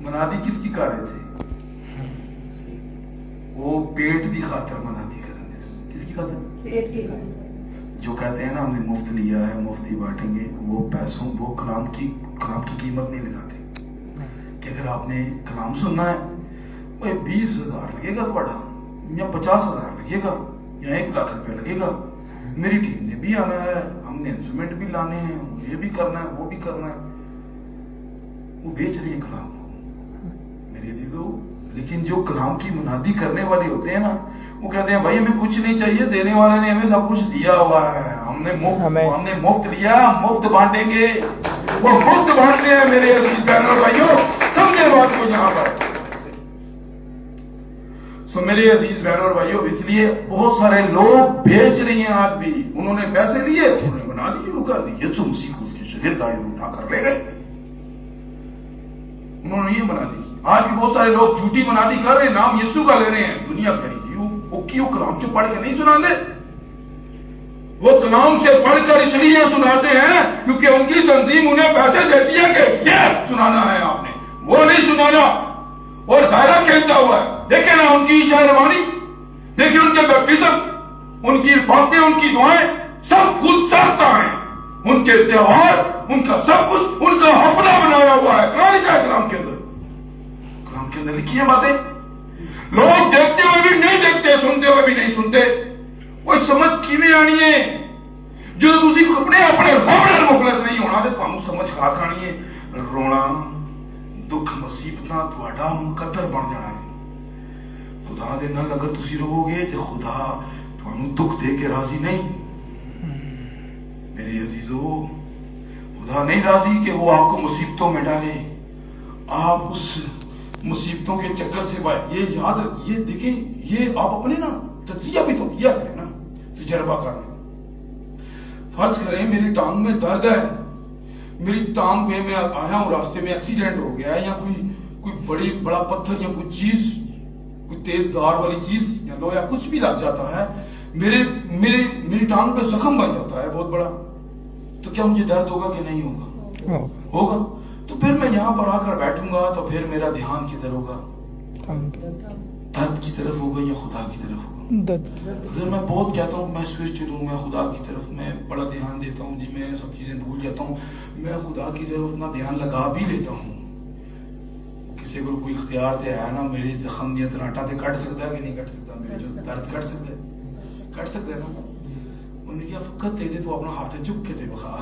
منادی کس کی کر رہے تھے؟ وہ پیٹ دی خاطر منادی کر رہے تھے۔ کس کی خاطر؟ پیٹ کی خاطر۔ جو کہتے ہیں نا ہم نے مفت لیا ہے، مفت ہی بانٹیں گے، وہ پیسوں، وہ کلام کی قیمت نہیں لگاتے کہ اگر آپ نے کلام سننا ہے، وہ 20,000 لگے گا تھوڑا، یا 50,000 لگے گا، یا 1 لاکھ روپے لگے گا، میری ٹیم نے بھی آنا ہے، ہم نے انسٹرومنٹ بھی لانے ہیں، یہ بھی کرنا ہے، وہ بھی کرنا ہے۔ وہ بیچ رہی ہیں کلام کو میرے عزیزو۔ لیکن جو کلام کی منادی کرنے والے ہوتے ہیں نا، وہ کہتے ہیں بھائی ہمیں کچھ نہیں چاہیے، دینے والے نے ہمیں سب کچھ دیا ہوا ہے، ہم نے مفت لیا، مفت بانٹیں گے۔ وہ مفت بانٹتے ہیں میرے عزیز بہنوں اور بھائیوں، سمجھے بات کو یہاں پر۔ سو میرے عزیز بہنوں اور بھائیوں، اس لیے بہت سارے لوگ بیچ رہی ہیں آج بھی، انہوں نے پیسے لیے، انہوں نے بنا دی، رکا دی، یسوع مسیح کو اس کے شاگرد آئے اٹھا کر لے گئے، انہوں نے یہ بنا دی۔ آج بھی بہت سارے لوگ جھوٹی منادی کر رہے ہیں، نام یسوع کا لے رہے ہیں، دنیا کہہ رہی وہ کیوں کلام سے پڑھ کے نہیں سنا دے؟ وہ کلام سے پڑھ کر اس لیے سناتے ہیں کیونکہ ان کی تنظیم انہیں پیسے دیتی ہے کہ یہ سنانا ہے آپ نے، وہ نہیں سنانا، اور دائرہ کھیلتا ہوا ہے۔ دیکھیں نا ان کی شہروانی، دیکھیں ان کے بیپٹزم، ان کی فاتحیں، ان کی دعائیں، سب خود ساختہ ہیں، ان کے تہوار، ان کا سب کچھ ان کا اپنا بنایا ہوا ہے۔ کہاں لکھا ہے کلام کے اندر؟ کلام کے اندر لکھی ہیں باتیں، لوگ دیکھتے ہوئے بھی نہیں دیکھتے، سنتے ہوئے بھی نہیں سنتے۔ وہ سمجھ کیویں آنی ہے؟ جو تسی اپنے رب نال مخلص نہیں ہونا تے تانوں سمجھ کھا کھانی ہے، رونا، دکھ، مصیبتاں تہاڈا مقدر بن جانا ہے۔ خدا دے نال اگر تسی رہو گے تے خدا تانوں دکھ دے کے راضی نہیں۔ میرے عزیزو، خدا نہیں راضی کہ وہ آپ کو مصیبتوں میں ڈالے، آپ اس مصیبتوں کے چکر سے باہر۔ یہ یاد رکھیے، دیکھیں یہ آپ اپنے نا تجزیہ بھی تو کیا کریں نا، تجربہ کرنا۔ فرض کریں میری ٹانگ میں درد ہے، میری ٹانگ میں آیا ہوں، راستے میں ایکسیڈنٹ ہو گیا ہے، یا کوئی بڑا پتھر یا کوئی چیز، کوئی تیز دھار والی چیز یا لوہا کچھ بھی لگ جاتا ہے، میری ٹانگ پہ زخم بن جاتا ہے بہت بڑا، تو کیا مجھے درد ہوگا کہ نہیں ہوگا؟ ہوگا۔ تو پھر میں یہاں پر آ کر بیٹھوں گا تو پھر میرا دھیان کدھر ہوگا؟ درد کی طرف ہوگا یا خدا کی طرف ہوگا؟ اگر میں بہت کہتا ہوں میں اسپرچل ہوں، میں خدا کی طرف میں بڑا دھیان دیتا ہوں جی، میں سب چیزیں بھول جاتا ہوں، میں خدا کی طرف اپنا دھیان لگا بھی لیتا ہوں. کسی کو کوئی اختیار تے ہے نا میرے زخم دیا تراٹا تے کٹ سکتا ہے کہ نہیں کٹ سکتا، میرے جو درد کٹ سکتا ہے نا. انہیں کیا فقط دے دے تو اپنا ہاتھ چک کے تے بخا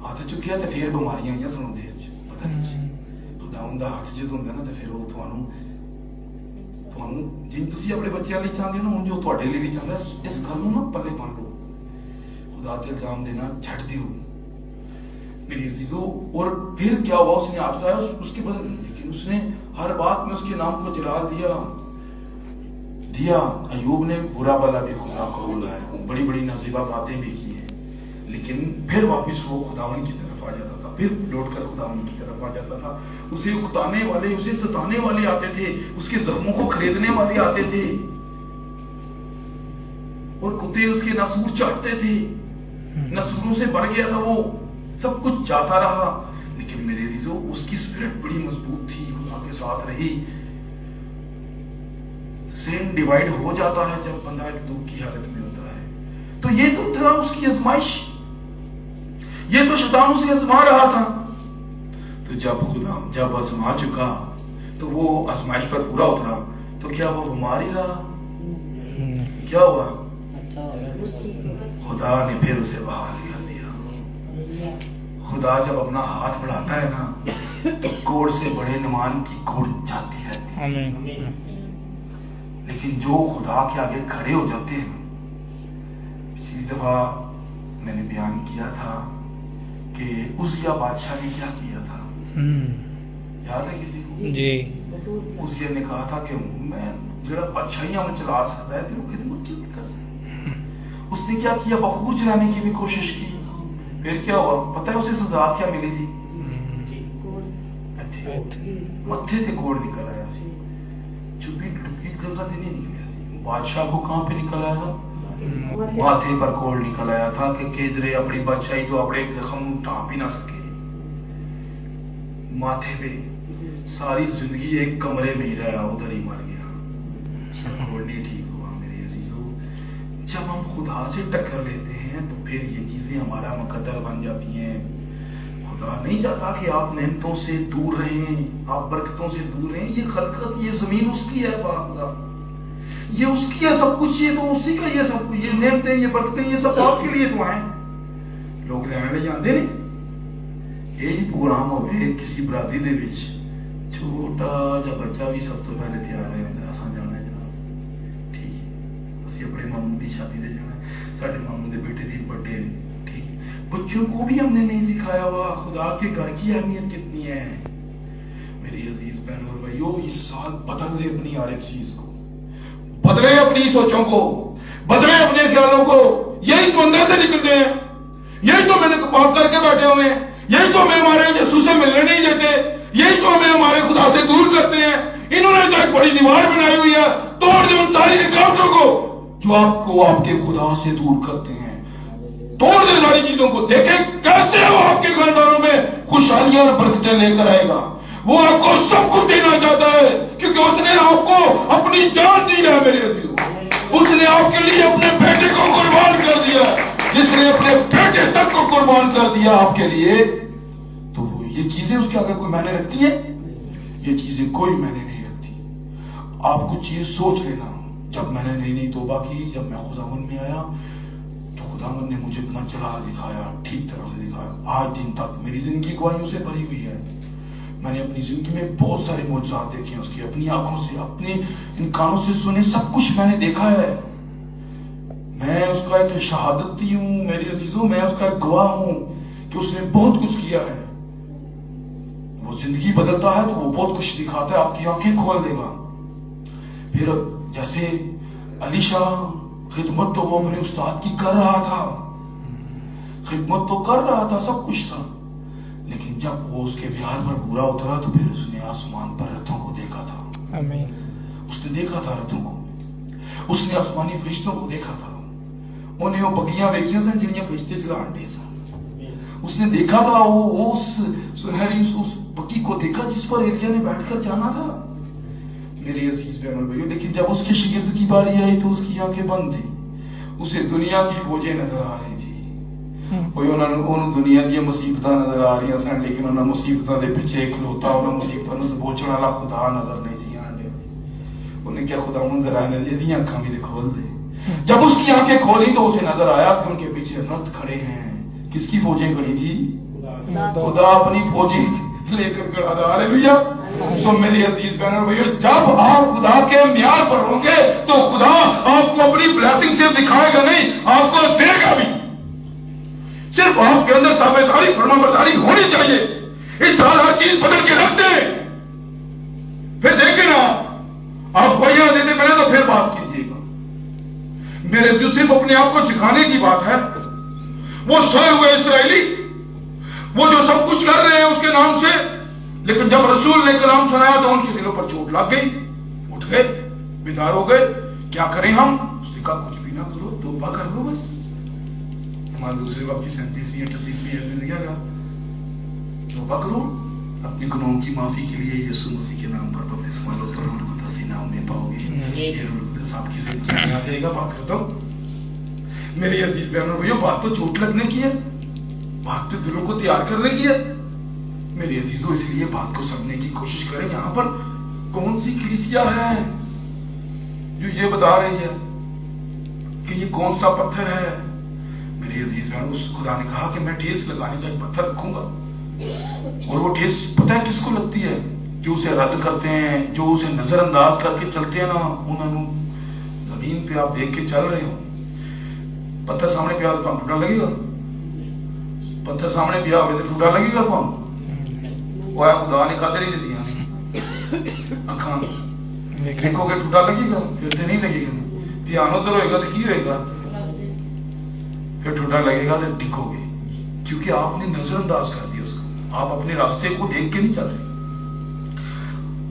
ہاتھ چکیا تے پھر بیماریاں آئیاں سنو دے پتہ نہیں جی خدا ان دا ہاتھ جد ہوندا نا تے پھر وہ تھانوں جن تسی اپنے بچیاں لئی چاہندے ہو نا ان جو تواڈے لئی بھی چاہندا ہے. اس گل نوں نا پلے بن لو، خدا تے الزام دینا چھڈ دیو میری عزیزو. اور پھر کیا ہوا، اس نے آپ بتایا اس کے بعد، لیکن اس نے ہر بات میں اس کے نام کو جلال دیا. ایوب نے برا بلا بھی خدا کو بولا ہے، بڑی بڑی نصیبہ باتیں بھی کی ہیں، لیکن پھر واپس وہ خداوند کی طرف آ جاتا تھا، پھر لوٹ کر خداوند کی طرف آ جاتا تھا. اسے اکتانے والے، اسے ستانے والے آتے تھے، اس کے زخموں کو خریدنے والے آتے تھے، اور کتے اس کے ناسور چاٹتے تھے، ناسوروں سے بھر گیا تھا، وہ سب کچھ چاہتا رہا. لیکن میرے عزیزو اس کی اسپرٹ بڑی مضبوط تھی، خدا کے ساتھ رہی. سین ڈیوائیڈ ہو جاتا ہے جب بندہ ایک دکھ کی حالت میں ہوتا ہے. تو یہ تو تھا اس کی آزمائش، یہ تو شیطان اسے آزما رہا تھا. تو جب آزما چکا تو وہ آزمائش پر پورا اترا تو کیا وہ بیمار ہی رہا؟ کیا ہوا؟ خدا نے پھر اسے بحال کر دیا. خدا جب اپنا ہاتھ بڑھاتا ہے نا تو کوڑ سے بڑے نمان کی کوڑ جاتی رہتی ہے. لیکن جو خدا کے آگے کھڑے ہو جاتے ہیں، پچھلی دفعہ میں نے بیان کیا تھا کہ عزیہ بادشاہ نے کیا کیا تھا، یاد ہے کسی کو؟ جی. عزیہ نے کہا تھا کہ میں جڑا بادشاہیاں میں چلا سکتا ہے تو وہ خدمت کیوں نہیں کر سکتا. اس نے کیا کیا، بخور چلانے کی بھی کوشش کی. پھر کیا ہوا پتہ ہے اسے سزا کیا ملی تھی؟ متھے تے کوڑ نکل آیا سی، چپی ڈکی جگہ تے نہیں نکلیا سی. بادشاہ کو کہاں پہ نکل آیا تھا؟ ماتھے پر کوڑ نکل آیا تھا کہ کیدرے اپنی بادشاہی تو اپنے زخم ڈھانپ ہی نہ سکے. ماتھے پہ ساری زندگی ایک کمرے میں ہی رہا، ادھر ہی مر گیا، کوڑ نہیں ٹھیک ہوا. میرے عزیزو جب ہم خدا سے ٹکر لیتے ہیں تو پھر یہ چیزیں ہمارا مقدر بن جاتی ہیں. خدا نہیں چاہتا کہ آپ نعمتوں سے دور رہیں، آپ برکتوں سے دور رہیں. یہ خلقت، یہ زمین اس کی ہے، خدا یہ اس کی ہے سب کچھ، یہ تو اسی کا یہ سب کچھ، یہ نعمتیں، یہ برکتیں، یہ سب آپ کے لیے تو ہیں. لوگ لینے لے جاندے نہیں. یہی پروگرام ہوئے کسی برادری دے وچ چھوٹا جا بچہ بھی سب تو پہلے تیار ہے اندر اساں جانا ہے جناب، ٹھیک ہے، اسی اپنے ماموں دی شادی دے جانا ہے، ساڈے ماموں دے بیٹے دی برتھ ڈے، ٹھیک ہے. بچوں کو بھی ہم نے نہیں سکھایا ہوا خدا کے گھر کی اہمیت کتنی ہے. میری عزیز بہنوں اور بھائیو، اس سال بدل دے اپنی ہر ایک چیز کو، بدلے اپنی سوچوں کو، بدلے اپنے خیالوں کو. یہی تو اندر سے نکلتے ہیں، یہی تو میں نے پاک کر کے بیٹھے ہوئے ہیں، یہی تو ہمیں ہمارے یسوع سے ملنے نہیں دیتے، یہی تو ہمیں ہمارے خدا سے دور کرتے ہیں. انہوں نے تو ایک بڑی دیوار بنائی ہوئی ہے، توڑ دیں ان ساری رکاوٹوں کو جو آپ کو آپ کے خدا سے دور کرتے ہیں. توڑ دیں ساری چیزوں کو. دیکھیں کیسے وہ آپ کے خاندانوں میں خوشحالیاں اور برکتیں لے کر آئے گا. وہ آپ کو سب کچھ دینا چاہتا ہے کیونکہ اس نے آپ کو اپنی جان دی ہے. میرے عزیزو اس نے آپ کے لیے اپنے بیٹے کو قربان کر دیا. جس نے اپنے بیٹے تک کو قربان کر دیا آپ کے لیے، تو وہ یہ چیزیں اس کے آگے کوئی معنی رکھتی ہیں؟ یہ چیزیں کوئی معنی نہیں رکھتی. آپ کچھ یہ سوچ لینا، جب میں نے نئی توبہ کی، جب میں خداوند میں آیا تو خداوند نے مجھے اپنا جلال دکھایا، ٹھیک طرح سے دکھایا. آج دن تک میری زندگی گواہیوں سے بھری ہوئی ہے. میں نے اپنی زندگی میں بہت سارے معجزات دیکھے ہیں اس کی، اپنی آنکھوں سے، اپنے ان کانوں سے سنے، سب کچھ میں نے دیکھا ہے. میں اس کا ایک شہادتی ہوں میرے عزیزوں، میں اس کا ایک گواہ ہوں کہ اس نے بہت کچھ کیا ہے. وہ زندگی بدلتا ہے تو وہ بہت کچھ دکھاتا ہے، آپ کی آنکھیں کھول دے گا. پھر جیسے علیشا خدمت تو وہ اپنے استاد کی کر رہا تھا، خدمت تو کر رہا تھا، سب کچھ تھا، لیکن جب وہ اس کے معیار پر پورا اترا تو پھر اس نے آسمان پر رتھوں کو دیکھا تھا. آمین. اس نے دیکھا تھا رتھوں کو، اس نے آسمانی فرشتوں کو دیکھا تھا. انہیں وہ بگیاں ویکھیاں سن جنیاں فرشتے چلان دے سن. اس نے دیکھا تھا وہ اس سنہری اس بگی کو دیکھا جس پر ایلیا نے بیٹھ کر جانا تھا. میری عزیز بہن اور بھائیوں، لیکن جب اس کے شاگرد کی باری آئی تو اس کی آنکھیں بند تھی، اسے دنیا کی فوجیں نظر آ رہی تھی، انہوں دنیا دیا مصیبت نظر آ رہی سن، لیکن انہوں مصیبتوں کے پیچھے کھلوتا انہوں مصیبتوں کو دبوچن والا خدا نظر نہیں سی آن دیا۔ انہیں کیا خدا نظر آنے دیا آنکھاں بھی کھول دے۔ جب اس کی آنکھیں کھولی تو اسے نظر آیا کہ ان کے پیچھے رتھ کھڑے ہیں۔ کس کی فوجیں کھڑی تھی؟ خدا اپنی فوجیں لے کر کھڑا تھا۔ ہاللیلویا۔ سو میری عزیز بہنوں اور بھائیوں، جب آپ خدا کے معیار پر ہوں گے تو خدا آپ کو اپنی بلیسنگ صرف دکھائے گا نہیں، آپ کو دے گا بھی۔ صرف آپ کے اندر تابعداری فرما برداری ہونی چاہیے۔ اس سال ہر چیز بدل کے رکھ دیں، پھر دیکھیں نا آپ گواہیاں دیتے پہلے تو پھر بات کیجیے گا۔ میرے جو صرف اپنے آپ کو چکھانے کی بات ہے، وہ سوئے ہوئے اسرائیلی وہ جو سب کچھ کر رہے ہیں اس کے نام سے، لیکن جب رسول نے کلام سنایا تو ان کے دلوں پر چوٹ لگ گئی، اٹھ گئے، بیدار ہو گئے۔ کیا کریں ہم؟ اس نے کہا کچھ بھی نہ کرو، توبہ کر لو بس۔ ہمارے دوسرے باپ کی 37ویں 38ویں آیت میں کیا کہا؟ توبہ کرو، اپنے گناہوں کی معافی کے لیے یسوع مسیح کے نام پر بپتسمہ لو تو روح القدس انعام میں پاؤ گے۔ یہ روح القدس آپ کی زندگی میں آ جائے گا۔ بات ختم۔ میری عزیز بہنوں بھائیوں، بات تو چوٹ لگنے کی ہے، بات تو دلوں کو تیار کرنے کی ہے۔ میری عزیزوں، اس لیے بات کو سمجھنے کی کوشش کریں۔ یہاں پر کون سی کلیسیا ہے جو یہ بتا رہی ہے کہ یہ کون سا پتھر ہے؟ میری عزیز بہنوں، اس خدا نے کہا کہ میں ٹھیس لگانے کا ایک پتھر رکھوں گا، اور وہ ٹھیس پتہ ہے کس کو لگتی ہے؟ جو اسے رد کرتے ہیں، جو اسے نظر انداز کر کے چلتے ہیں نا، انہوں زمین پہ آپ دیکھ کے چل رہے ہو، پتھر سامنے پہ آ تو ٹوٹا لگے گا، پتھر سامنے پہ آ تو ٹوٹا لگے گا کون؟ وہ خدا نے قادر ہی دیا اکھاں دیکھو گے ٹوٹا لگے گا، پھر تو نہیں لگے گا۔ دھیان ادھر ہوئے گا تو کی ہوئے گا؟ پھر ٹوٹا لگے گا تو ٹکو گے، کیونکہ آپ نے نظر انداز کر دیا اس کو۔ آپ اپنے راستے کو دیکھ کے نہیں چل رہے،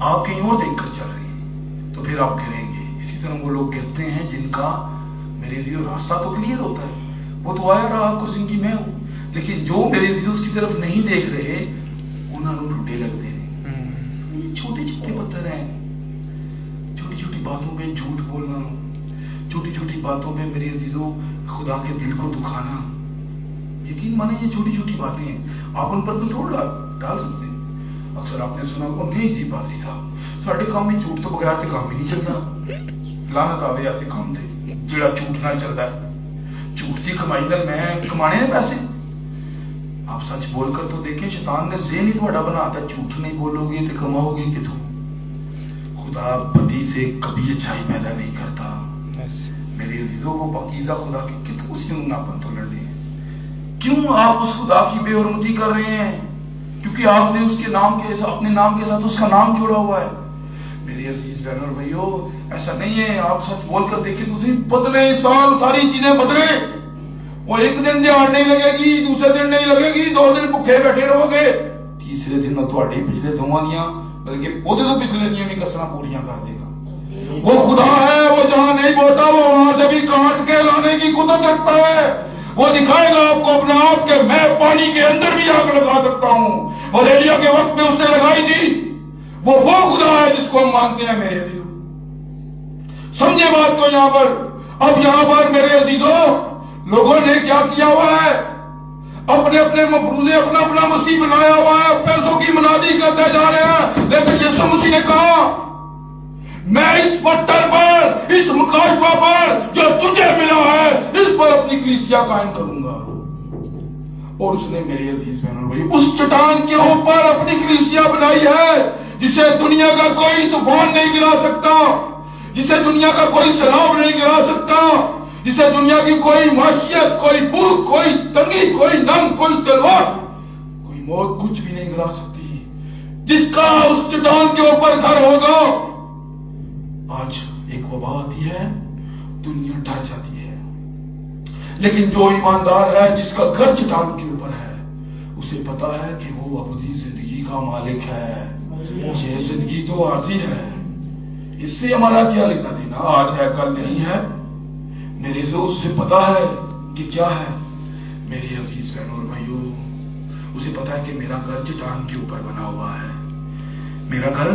آپ کہیں اور دیکھ کر چل رہے ہیں، تو پھر آپ گریں گے۔ اسی طرح وہ لوگ کہتے ہیں جن کا میرے ذریعے راستہ تو کلیئر ہوتا ہے، وہ تو آیا رہا کو زندگی میں ہوں، لیکن جو میرے ذریعے اس کی طرف نہیں دیکھ رہے انہوں نے ٹوٹے لگ دے رہے۔ یہ چھوٹے چھوٹے پتھر ہیں، چھوٹی چھوٹی باتوں میں جھوٹ بولنا، چھوٹی چھوٹی باتوں میں میرے عزیزوں خدا کے دل کو دکھانا۔ یقین مانے یہ چھوٹی چھوٹی باتیں ہیں، آپ ان پر کنٹرول ڈال سکتے ہیں۔ اکثر آپ نے سنا ہوگا، نہیں جی پادری صاحب ساڑھے کام میں جھوٹ تو بغیر تو کام ہی نہیں چلتا۔ لعنت آوے ایسے کام تھے جڑا جھوٹ نہ چلتا ہے، جھوٹ کی کمائی نال میں کمانے ہیں پیسے۔ آپ سچ بول کر تو دیکھیں، شیطان نے ذہن ہی تھوڑا بناتا ہے، جھوٹ نہیں بولو گے تو کماؤ گے کتوں؟ خدا بدی سے کبھی اچھائی پیدا نہیں کرتا۔ میرے عزیزوں، وہ پاکیزہ خدا کے کتوں سے ناپن تو لڑ رہے ہیں؟ کیوں آپ اس خدا کی بے حرمتی کر رہے ہیں؟ کیونکہ آپ نے اس کے نام کے اپنے نام کے ساتھ اس کا نام جوڑا ہوا ہے۔ میرے عزیز بہنوں اور بھائیوں، ایسا نہیں ہے، آپ سچ بول کر دیکھیں تو صحیح، بدلے انسان، ساری چیزیں بدلے۔ وہ ایک دن دیہڑ نہیں لگے گی، دوسرے دن نہیں لگے گی، 2 دن بھوکے بیٹھے رہو گے، تیسرے دن میں تھوڑی پچھلے دوواں دیاں بلکہ وہ تو پچھلے دیاں بھی کسراں پوریاں کر دے گا۔ وہ خدا ہے، وہ جہاں نہیں بولتا وہ وہاں سے بھی کاٹ کے لانے کی قدرت رکھتا ہے۔ وہ دکھائے گا آپ کو اپنا آپ کہ میں پانی کے اندر بھی آگ لگا سکتا ہوں، اور ایلیا کے وقت میں اس نے لگائی تھی۔ وہ خدا ہے جس کو ہم مانتے ہیں۔ میرے عزیزوں سمجھے بات کو یہاں پر۔ اب یہاں پر میرے عزیزوں لوگوں نے کیا کیا ہوا ہے؟ اپنے اپنے مفروضے اپنا اپنا مسیح بنایا ہوا ہے، پیسوں کی منادی کرتے جا رہے ہیں، لیکن یسوع مسیح نے کہا میں اس پتھر پر، اس مکاشفہ پر جو تجھے ملا ہے، اس پر اپنی کلیسیا قائم کروں گا۔ اور اس نے میرے عزیز بہنوں بھائی اس چٹان کے اوپر اپنی کلیسیا بنائی ہے، جسے دنیا کا کوئی طوفان نہیں گرا سکتا، جسے دنیا کا کوئی سیلاب نہیں گرا سکتا، جسے دنیا کی کوئی معاشیت، کوئی بھوک، کوئی تنگی، کوئی ننگ، کوئی تلوار، کوئی موت کچھ بھی نہیں گرا سکتی، جس کا اس چٹان کے اوپر گھر ہوگا۔ آج ایک وبا آتی ہے، دنیا ڈر جاتی ہے، لیکن جو ایماندار ہے، جس کا گھر چٹان کے اوپر ہے، اسے پتا ہے کہ وہ ابدی زندگی کا مالک ہے۔ یہ زندگی تو عارضی ہے، اس سے ہمارا کیا لینا دینا، آج ہے کل نہیں ہے۔ میرے سے اسے پتا ہے کہ کیا ہے۔ میری عزیز بہنوں اور بھائیوں، اسے پتا ہے کہ میرا گھر چٹان کے اوپر بنا ہوا ہے، میرا گھر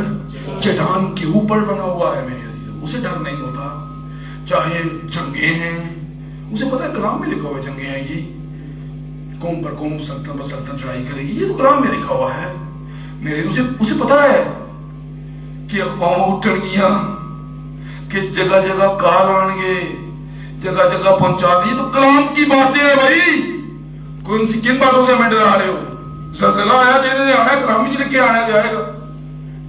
چٹان کے اوپر بنا ہوا ہے میرے عزیزوں. اسے ڈر نہیں ہوتا چاہے جنگیں ہیں. اسے پتا ہے کلام میں لکھا ہوا ہے جنگیں آئیں گی, قوم پر قوم سلطنت پر سلطنت چڑھائی کرے گی. یہ تو کلام میں لکھا ہوا ہے میرے. اسے پتا ہے کہ افواہیں اٹھن گیاں, کہ جگہ جگہ کار آن گے, جگہ جگہ پہنچا دی. یہ تو کلام کی باتیں ہیں بھائی. کون سی کن باتوں سے ہمیں ڈرا رہے ہو؟ زلزلہ آیا جنہیں آنا ہے, کلام ہی لکھ کے آنا جائے گا.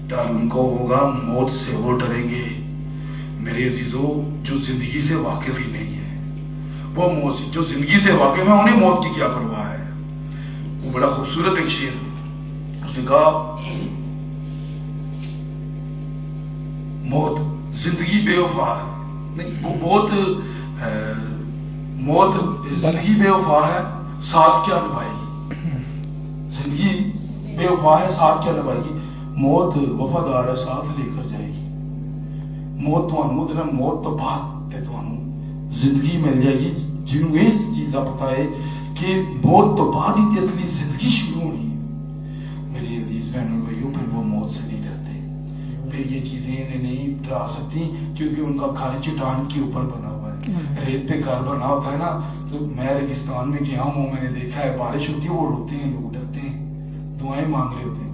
ڈر ان کو ہوگا, موت سے وہ ڈریں گے میرے عزیزوں جو زندگی سے واقف ہی نہیں ہے. وہ موت جو زندگی سے واقف ہے انہیں موت کی کیا پرواہ ہے. وہ بڑا خوبصورت ایک شعر, اس نے کہا موت زندگی بے وفا ہے. نہیں, وہ بہت موت زندگی بے وفا ہے, ساتھ کیا نبھائے گی. زندگی بے وفا ہے, ساتھ کیا نبھائے گی. موت وفادار ہے, ساتھ لے کر جائے گی. موت تو موت تو بعد تے زندگی مل جائے گی. جنہوں اس چیز کا پتا ہے کہ موت تو بعد ہی اصلی زندگی شروع ہونی ہے میرے عزیز بہنوں بھائیوں. پھر وہ موت سے نہیں ڈرتے, پھر یہ چیزیں انہیں نہیں ڈرا سکتی کیونکہ ان کا گھر چٹان کے اوپر بنا ہوا ہے. ریت پہ گھر بنا ہوتا ہے نا, تو میں ریگستان میں گیا ہوں, میں نے دیکھا ہے بارش ہوتی ہے وہ روتے ہیں, لوگ ڈرتے ہیں, دعائیں مانگ رہے ہوتے ہیں.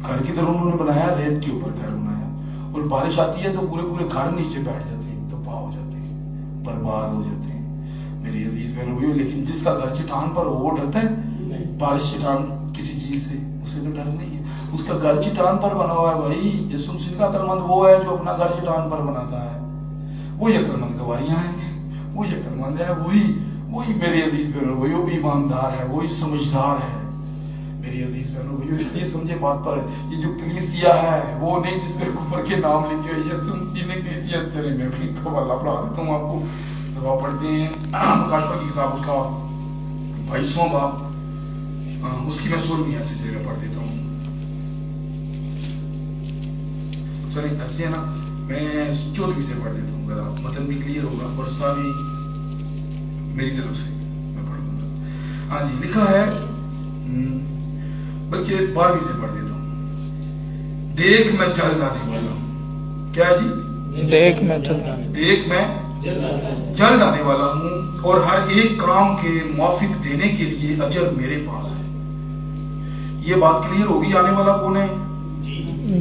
گھر کی طرح انہوں نے بنایا, ریت کے اوپر گھر بنایا, اور بارش آتی ہے تو پورے گھر نیچے بیٹھ جاتے ہیں, تباہ ہو جاتے ہیں, برباد ہو جاتے ہیں میری عزیز بہنوں بھائیوں. لیکن جس کا گھر چٹان پر وہ ڈرتا ہے بارش چٹان کسی چیز سے, اسے تو ڈر نہیں ہے. اس کا گھر چٹان پر بنا ہوا ہے بھائی. یسوع مسیح کا عقل مند وہ ہے جو اپنا گھر چٹان پر بناتا ہے. وہی عقل مند گواریاں ہیں, وہی عقل مند ہے, وہی میرے عزیز بہنوں بھائیوں ایماندار ہے, وہی سمجھدار ہے میری عزیز بہنوں بھائیوں. اس لیے سمجھے بات پر, یہ جو کلیسیا ہے وہ نہیں جس پر کفر کے نام لکھے ہوئے. یسوع مسیح نے کلیسیا, چلے میں بھی حوالہ پڑھا دیتا ہوں آپ کو. دعا پڑھتے ہیں مکاشفہ کی کتاب, اس کا 22واں باب, اس کی میں 16ویں آیت سے پڑھ دیتا ہوں. چلیں ایسے ہے نا, میں 14ویں سے پڑھ دیتا ہوں, ذرا متن بھی کلیئر ہوگا اور اس کا بھی میری طرف سے میں پڑھ دوں گا. ہاں جی, لکھا ہے, بلکہ 12ویں سے پڑھ دیتا ہوں. دیکھ میں جلد آنے والا ہوں. کیا جی؟ دیکھ میں جلد آنے والا ہوں, اور ہر ایک کام کے موافق دینے کے لیے اجر میرے پاس ہے. یہ بات کلیئر ہوگی. آنے والا کون ہے؟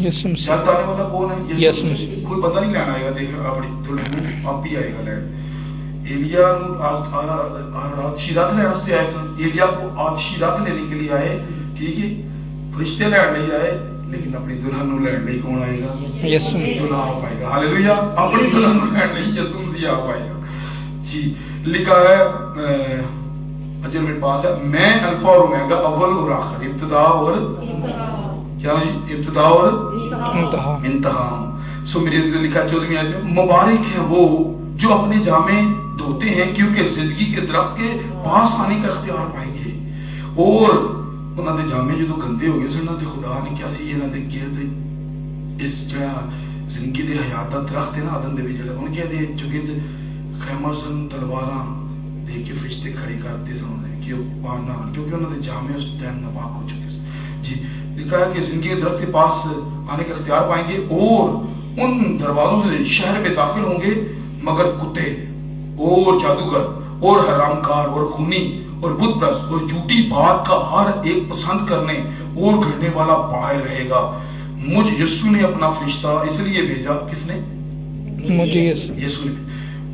جلد آنے والا کون ہے؟ یسوع مسیح. کوئی بندہ نہیں لینا آئے گا, دیکھ اپنی آپ بھی آئے گا لین. ایلیا آتشی رات لینے سے آئے سن, ایلیا کو آتشی رات لینے کے لیے آئے, ٹھیک ہے, فرشتے لین لے آئے, لیکن اپنی دلہن نو لین لئی کون آئے گا؟ یسوع دلہا آ پائے گا. ہاللیلویا. اپنی دلہن نو لین لئی یسوع مسیح آ پائے گا. جی, لکھا ہے اجر میرے پاس ہے. میں الفا اور اومیگا, اول اور آخر, ابتدا اور کیا جی, ابتدا اور انتہا. سو میرے عزیز لکھا ہے 14ویں آیت میں, مبارک ہے وہ جو اپنے جامے دھوتے ہیں کیونکہ زندگی کے درخت کے پاس آنے کا اختیار پائیں گے. اور انہوں نے جامے جو گندے ہو گئے سن, انہوں نے خدا نے کیا سی انہوں نے گرد اس جڑا زندگی دے حیات دا درخت ہے نا عدن دے بھی جڑا, ان کے دے چگرد خیمہ سن, تلواراں دے کے فرشتے کھڑے کرتے سن انہیں کہ پانا, کیونکہ انہوں نے جامے اس ٹائم ناپاک ہو چکے سن. جی, لکھا ہے کہ زندگی کے درخت کے پاس آنے کا اختیار پائیں گے, اور ان دروازوں سے شہر میں داخل ہوں گے مگر کتے اور جادوگر اور حرام کار اور خونی اور بت پرست اور جھوٹی بات کا ہر ایک پسند کرنے اور گھڑنے والا باہر رہے گا. مجھ یسوع نے اپنا فرشتہ اس لیے بھیجا. کس نے؟ یسوع نے.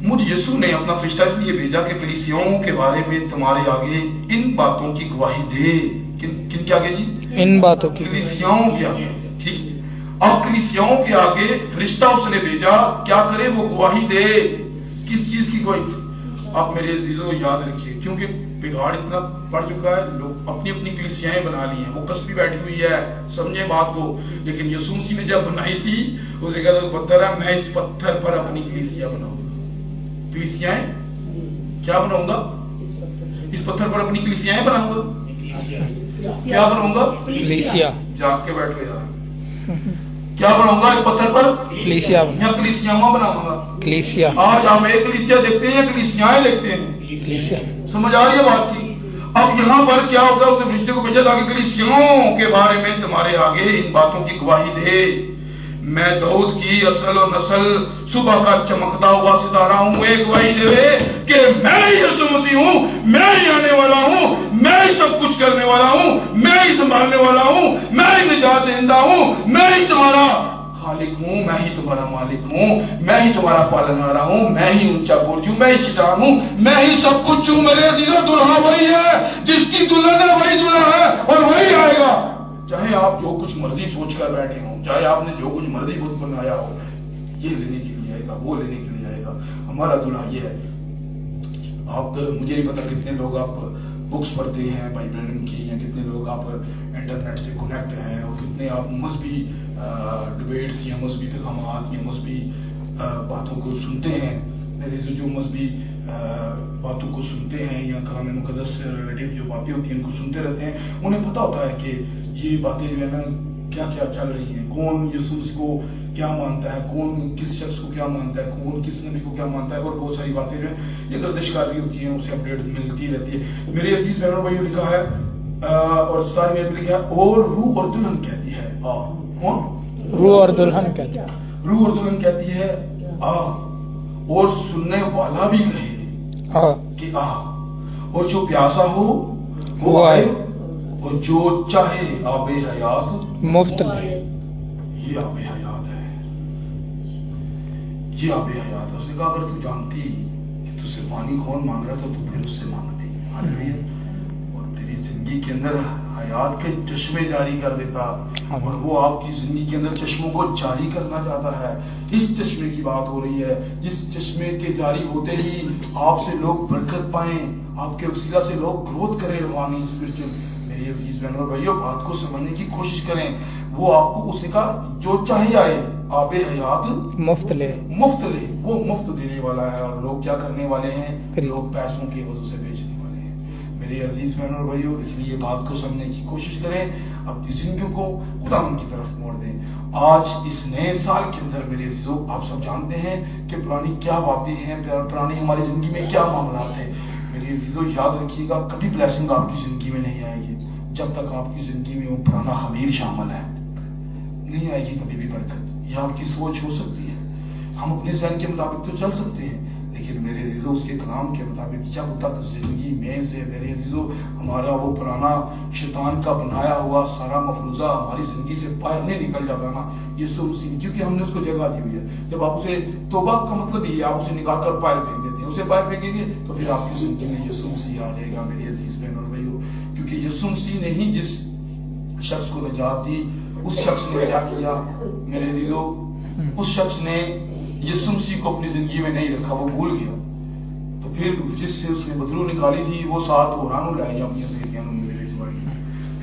مجھ یسوع نے اپنا فرشتہ اس لیے بھیجا کہ کلیسیاؤں کے بارے میں تمہارے آگے ان باتوں کی گواہی دے. کن کے آگے جی؟ ان باتوں کی, کلیسیاؤں کے آگے. ٹھیک. اب کلیسیاؤں کے آگے فرشتہ اس نے بھیجا, کیا کرے؟ وہ گواہی دے. کس چیز کی گواہی؟ آپ میرے عزیزوں یاد رکھیے, کیونکہ بگاڑ اتنا پڑ چکا ہے, لوگ اپنی اپنی کلیسیاں بنا لی ہیں. وہ کسبی بیٹھی ہوئی ہے, سمجھے بات کو. لیکن یسوع مسیح نے جب بنائی تھی اسے کہا تھا پتھر ہے, میں اس پتھر پر اپنی کلیسیاں بناؤں گا. کلیسیاں کیا بناؤں گا؟ اس پتھر پر اپنی کلیسیاں بناؤں گا. کیا بناؤں گا؟ کلیسیا. جاگ کے بیٹھو یار. کیا بناؤں گا اس پتھر پر؟ کلیسیا. یا کلیسیاں بناؤں گا. کلیسیا. آج ہم ایک کلیسیا دیکھتے ہیں یا کلیسیاں دیکھتے ہیں؟ کلیسیا. سمجھ آ رہی ہے بات کی؟ اب یہاں پر کیا ہوتا ہے؟ اس نے فرشتے کو بھیجا تھا کہ کلیسیوں کے بارے میں تمہارے آگے ان باتوں کی گواہی دے، میں داؤد کی اصل و نسل، صبح کا چمکتا ہوا ستارہ ہوں، ایک گواہی دے کہ میں یسوع مسیح ہوں، میں ہی آنے والا ہوں، میں ہی سب کچھ کرنے والا ہوں، میں ہی سنبھالنے والا ہوں، میں ہی نجات دہندہ ہوں، میں ہی تمہارا خالق ہوں، میں ہی تمہارا مالک ہوں، میں ہی تمہارا پالنہارا ہوں، میں ہی اونچا برج ہوں، میں ہی چٹان ہوں، میں ہی سب کچھ ہوں۔ میرے عزیزو، دلہا وہی ہے، جس کی دلہن ہے وہی دلہا ہے اور وہی آئے گا۔ چاہے آپ جو کچھ مرضی سوچ کر بیٹھے ہوں، چاہے آپ نے جو کچھ مرضی بت بنایا ہو، یہ لینے کے لیے آئے گا، وہ لینے کے لیے آئے گا۔ ہمارا دلہا یہ ہے۔ آپ مجھے نہیں پتا کتنے لوگ آپ بکس پڑھتے ہیں بھائی برنم کی، یا کتنے لوگ آپ انٹرنیٹ سے کنیکٹ ہیں، اور کتنے آپ مذہبی ڈبیٹس یا مذہبی پیغامات یا مذہبی باتوں کو سنتے ہیں۔ میرے جو مذہبی باتوں کو سنتے ہیں یا کلام مقدس سے ریلیٹیو جو باتیں ہوتی ہیں ان کو سنتے رہتے ہیں، انہیں پتہ ہوتا ہے کہ یہ باتیں جو ہے نا کیا کیا چل رہی ہیں، کون یسوع مسیح کو کیا مانتا ہے، کون کس شخص کو کیا مانتا ہے، کون کس نبی کو کیا مانتا ہے، اور بہت ساری باتیں جو ہیں یہ گردش کاری ہوتی ہیں، اسے اپڈیٹ ملتی رہتی ہے۔ میرے عزیز بہنوں بھائیوں، لکھا ہے اور استاد میں لکھا ہے، اور روح اور دلہن کہتی ہے آ۔ کون؟ روح اور دلہن کہتی ہے، روح اور دلہن کہتی ہے آ، اور سننے والا بھی کہے کہ آ، اور جو پیاسا ہو وہ آئے، اور جو چاہے آب حیات مفت لے۔ یہ آب حیات ہے، یہ آب حیات ہے۔ اس نے کہا اگر تو جانتی کہ تجھ سے پانی کون مانگ رہا تو پھر اس سے مانگتی، اور تیری زندگی کے اندر حیات کے چشمے جاری کر دیتا، اور وہ آپ کی زندگی کے اندر چشموں کو جاری کرنا چاہتا ہے۔ اس چشمے کی بات ہو رہی ہے، جس چشمے کے جاری ہوتے ہی آپ سے لوگ برکت پائیں، آپ کے وسیلہ سے لوگ گروتھ کریں روحانی اسپرچل۔ میری عزیز بہنوں اور بھائیوں، بات کو سمجھنے کی کوشش کریں۔ وہ آپ کو اس نے کہا جو چاہے آئے، آب حیات مفت لے، مفت لے۔ وہ مفت دینے والا ہے، اور لوگ کیا کرنے والے ہیں؟ لوگ پیسوں کے وجہ سے بیچنے والے ہیں۔ میرے عزیز بہنوں اور بھائیوں، اس لیے بات کو سمجھنے کی کوشش کریں، اپنی زندگیوں کو خدا کی طرف موڑ دیں۔ آج اس نئے سال کے اندر میرے عزیزوں، آپ سب جانتے ہیں کہ پرانی کیا باتیں ہیں، پرانی ہماری زندگی میں کیا معاملات ہیں۔ میرے عزیزوں یاد رکھیے گا، کبھی بلیسنگ آپ کی زندگی میں نہیں آئے گی جب تک آپ کی زندگی میں وہ پرانا خمیر شامل ہے، نہیں آئے گی کبھی بھی برکت۔ یہ آپ کی سوچ ہو سکتی ہے، ہم اپنے ذہن کے مطابق تو چل سکتے ہیں، لیکن میرے عزیزوں اس کے کلام کے مطابق جب تک زندگی میں سے میرے عزیزوں ہمارا وہ پرانا شیطان کا بنایا ہوا سارا مفروضہ ہماری زندگی سے باہر نہیں نکل جاتا نا یسوع مسیح، کیونکہ ہم نے اس کو جگہ دی ہوئی ہے۔ جب آپ اسے توبہ کا مطلب یہ ہے، آپ اسے نکال کر باہر پھینک دیتے ہیں، اسے باہر پھینکیں گے تو پھر آپ کی زندگی میں یسوع مسیح آ جائے گا۔ میری عزیز بہن اور بھائیوں، کیونکہ یسوع مسیح نے ہی جس شخص کو نجات دی، اس شخص نے کیا کیا میرے عزیزوں؟ اس شخص نے یسوع مسیح کو اپنی زندگی میں نہیں رکھا، وہ بھول گیا۔ تو پھر جس سے اس نے بدلو نکالی تھی وہ ساتھ ہوراں لے گیا اپنی سہیلیاں نوں میرے وچ بڑی،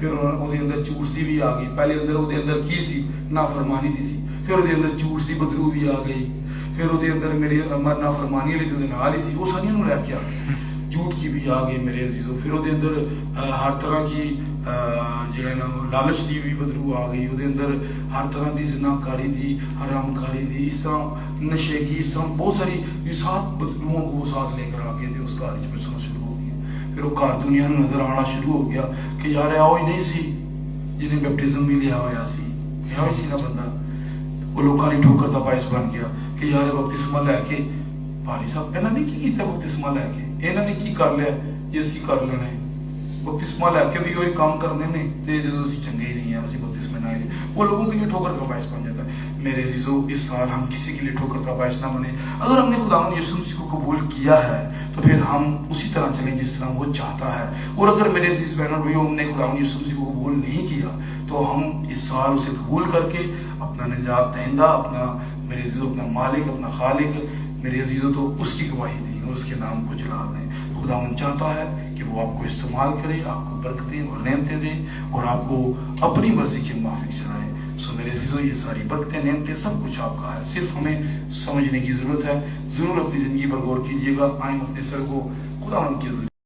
پھر وہ اندر چوستی بھی آ گئی۔ پہلے اندر وہ اندر کی سی؟ نافرمانی دی سی، پھر وہ اندر چوستی بدلو بھی آ گئی، پھر وہ اندر میری نافرمانی والی جو نال ہی سی وہ ساری نوں لے کے آ گئی، جھوٹ کی بھی آ گئی میرے عزیزوں، پھر وہ اندر ہر طرح کی جڑا نا لالچ دی بھی بدلو آ گئی، وہ اندر ہر طرح کی زناکاری دی، حرام کاری دی، اس طرح نشے کی، اس طرح بہت ساری سات بدلوؤں کو وہ ساتھ لے کر آ گئے تھے اس گھر میں سنا شروع ہو گیا۔ پھر وہ گھر دنیا میں نظر آنا شروع ہو گیا کہ یار آؤ ہی نہیں سی جنہیں بیپٹزم بھی لیا ہوا سی، لیا ہوئی سی نا بندہ، وہ لوگوں کی ٹھوکر کا باعث بن گیا کہ یار بپتسمہ لے کے بھاری صاحب انہوں نے کی کیتا؟ بپتسمہ لے کے انہوں نے کی کر لیا جی اسی کر لینا ہے؟ بپتسمہ لے کے بھی وہی کام کرنے نے تے جدوں اسی چنگے ہی نہیں ہیں، اسی بپتسمہ نہ لے، وہ لوگوں کے لیے ٹھوکر کا باعث بن جاتا ہے۔ میرے عزیزوں اس سال ہم کسی کے لیے ٹھوکر کا باعث نہ بنے۔ اگر ہم نے خداوند یسوع مسیح کو قبول کیا ہے تو پھر ہم اسی طرح چلیں جس طرح وہ چاہتا ہے، اور اگر میرے عزیز بہنوں بھائیوں ہم نے خداوند یسوع مسیح کو قبول نہیں کیا تو ہم اس سال اسے قبول کر کے اپنا نجات دہندہ، اپنا میرے عزیزوں اپنا مالک، اپنا خالق میرے عزیزوں تو اس کی گواہی دیں اور اس کے نام کو جلال دیں۔ خداوند چاہتا ہے کہ وہ آپ کو استعمال کرے، آپ کو برکتیں اور نعمتیں دے اور آپ کو اپنی مرضی کے موافق چلائے۔ سو میرے عزیزوں یہ ساری برکتیں، نعمتیں سب کچھ آپ کا ہے، صرف ہمیں سمجھنے کی ضرورت ہے۔ ضرور اپنی زندگی پر غور کیجیے گا، آئیں اپنے سر کو خداوند کی